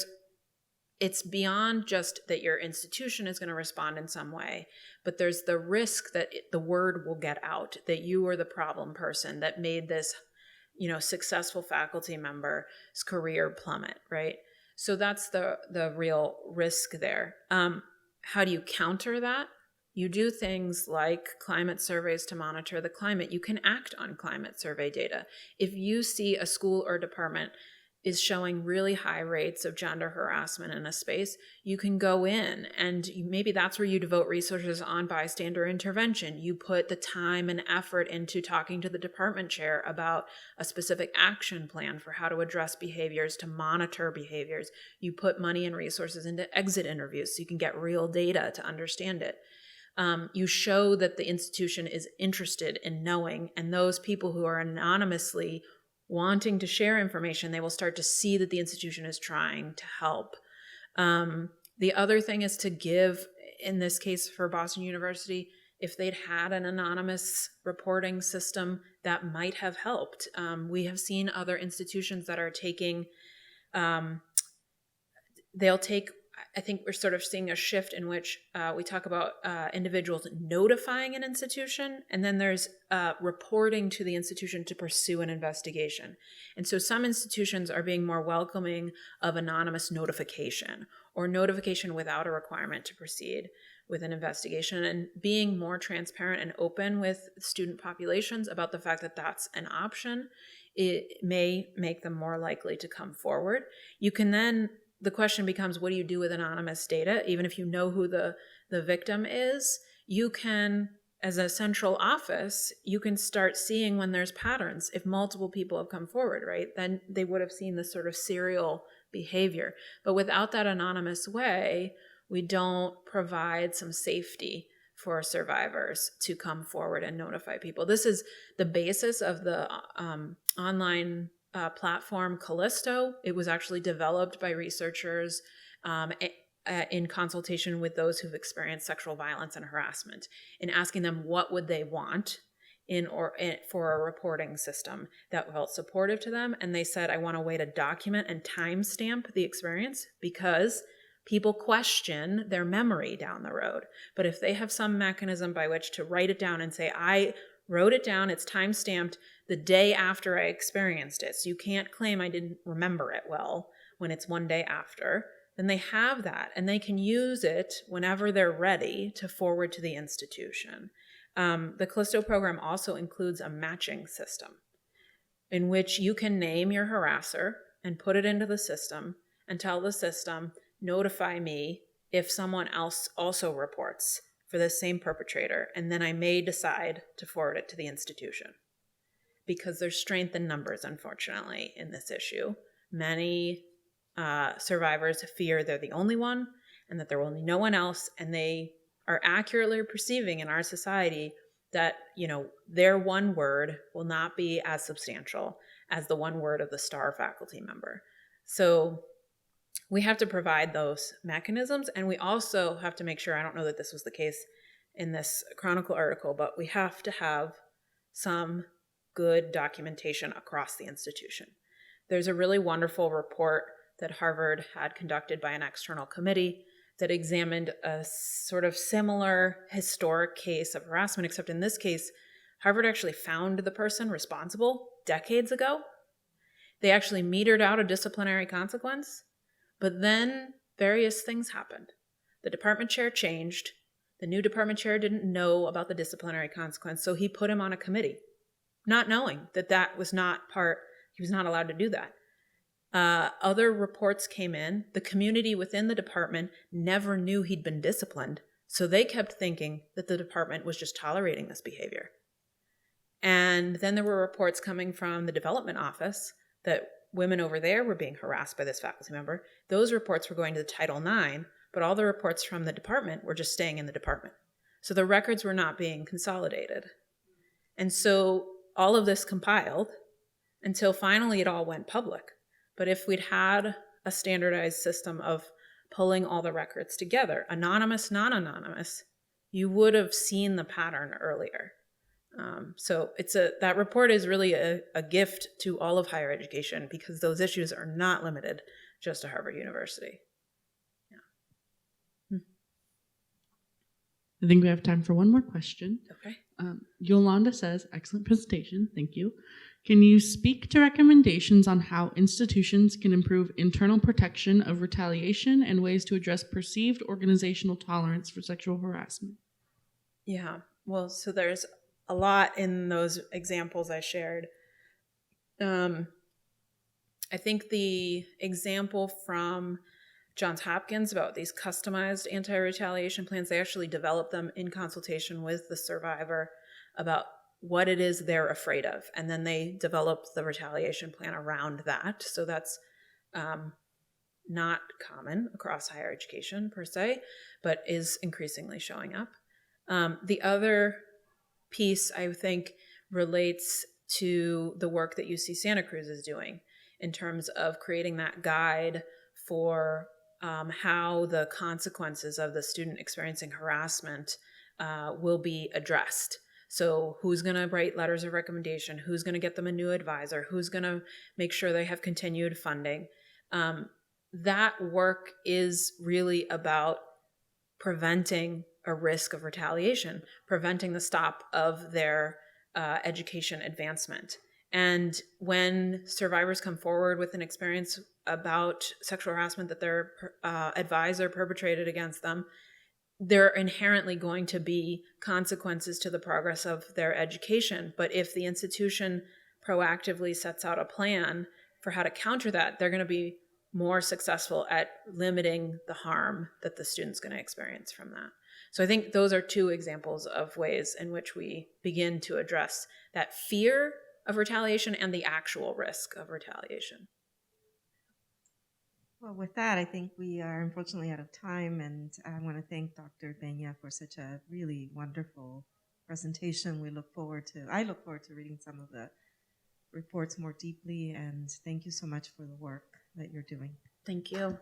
it's beyond just that your institution is going to respond in some way, but there's the risk that the word will get out, that you were the problem person that made this, successful faculty member's career plummet, right? So that's the real risk there. How do you counter that? You do things like climate surveys to monitor the climate. You can act on climate survey data. If you see a school or department is showing really high rates of gender harassment in a space, you can go in and maybe that's where you devote resources on bystander intervention. You put the time and effort into talking to the department chair about a specific action plan for how to address behaviors, to monitor behaviors. You put money and resources into exit interviews so you can get real data to understand it. You show that the institution is interested in knowing, and those people who are anonymously wanting to share information, they will start to see that the institution is trying to help. The other thing is to give, in this case for Boston University, if they'd had an anonymous reporting system, that might have helped. We have seen other institutions that are taking, I think we're sort of seeing a shift in which we talk about individuals notifying an institution, and then there's reporting to the institution to pursue an investigation. And so some institutions are being more welcoming of anonymous notification or notification without a requirement to proceed with an investigation, and being more transparent and open with student populations about the fact that that's an option. It may make them more likely to come forward. You can then, the question becomes, what do you do with anonymous data? Even if you know who the victim is, you can, as a central office, you can start seeing when there's patterns. If multiple people have come forward, right, then they would have seen this sort of serial behavior. But without that anonymous way, we don't provide some safety for survivors to come forward and notify people. This is the basis of the online platform Callisto. It was actually developed by researchers in consultation with those who've experienced sexual violence and harassment, in asking them what would they want for a reporting system that felt supportive to them. And they said, I want a way to document and timestamp the experience, because people question their memory down the road. But if they have some mechanism by which to write it down and say, I wrote it down, it's time-stamped the day after I experienced it, so you can't claim I didn't remember it well when it's one day after, then they have that, and they can use it whenever they're ready to forward to the institution. The Callisto program also includes a matching system in which you can name your harasser and put it into the system and tell the system, notify me if someone else also reports for the same perpetrator, and then I may decide to forward it to the institution. Because there's strength in numbers, unfortunately, in this issue. Many survivors fear they're the only one and that there will be no one else, and they are accurately perceiving in our society that, you know, their one word will not be as substantial as the one word of the star faculty member. So we have to provide those mechanisms, and we also have to make sure, I don't know that this was the case in this Chronicle article, but we have to have some good documentation across the institution. There's a really wonderful report that Harvard had conducted by an external committee that examined a sort of similar historic case of harassment, except in this case, Harvard actually found the person responsible decades ago. They actually metered out a disciplinary consequence, but then various things happened. The department chair changed. The new department chair didn't know about the disciplinary consequence, so he put him on a committee, not knowing that that was not part, he was not allowed to do that. Other reports came in. The community within the department never knew he'd been disciplined, so they kept thinking that the department was just tolerating this behavior. And then there were reports coming from the development office that women over there were being harassed by this faculty member. Those reports were going to the Title IX, but all the reports from the department were just staying in the department. So the records were not being consolidated. And so all of this compiled until finally it all went public. But if we'd had a standardized system of pulling all the records together, anonymous, non-anonymous, you would have seen the pattern earlier. So that report is really a gift to all of higher education, because those issues are not limited just to Harvard University. Yeah. I think we have time for one more question. Okay. Yolanda says, excellent presentation, thank you. Can you speak to recommendations on how institutions can improve internal protection of retaliation and ways to address perceived organizational tolerance for sexual harassment? Yeah, well, so there's a lot in those examples I shared. I think the example from Johns Hopkins about these customized anti-retaliation plans, they actually developed them in consultation with the survivor about what it is they're afraid of. And then they developed the retaliation plan around that. So that's not common across higher education per se, but is increasingly showing up. The other piece, I think, relates to the work that UC Santa Cruz is doing in terms of creating that guide for how the consequences of the student experiencing harassment will be addressed. So who's going to write letters of recommendation? Who's going to get them a new advisor? Who's going to make sure they have continued funding? That work is really about preventing a risk of retaliation, preventing the stop of their education advancement. And when survivors come forward with an experience about sexual harassment that their advisor perpetrated against them, there are inherently going to be consequences to the progress of their education. But if the institution proactively sets out a plan for how to counter that, they're going to be more successful at limiting the harm that the student's going to experience from that. So I think those are two examples of ways in which we begin to address that fear of retaliation and the actual risk of retaliation. Well, with that, I think we are unfortunately out of time, and I want to thank Dr. Benya for such a really wonderful presentation. I look forward to reading some of the reports more deeply, and thank you so much for the work that you're doing. Thank you.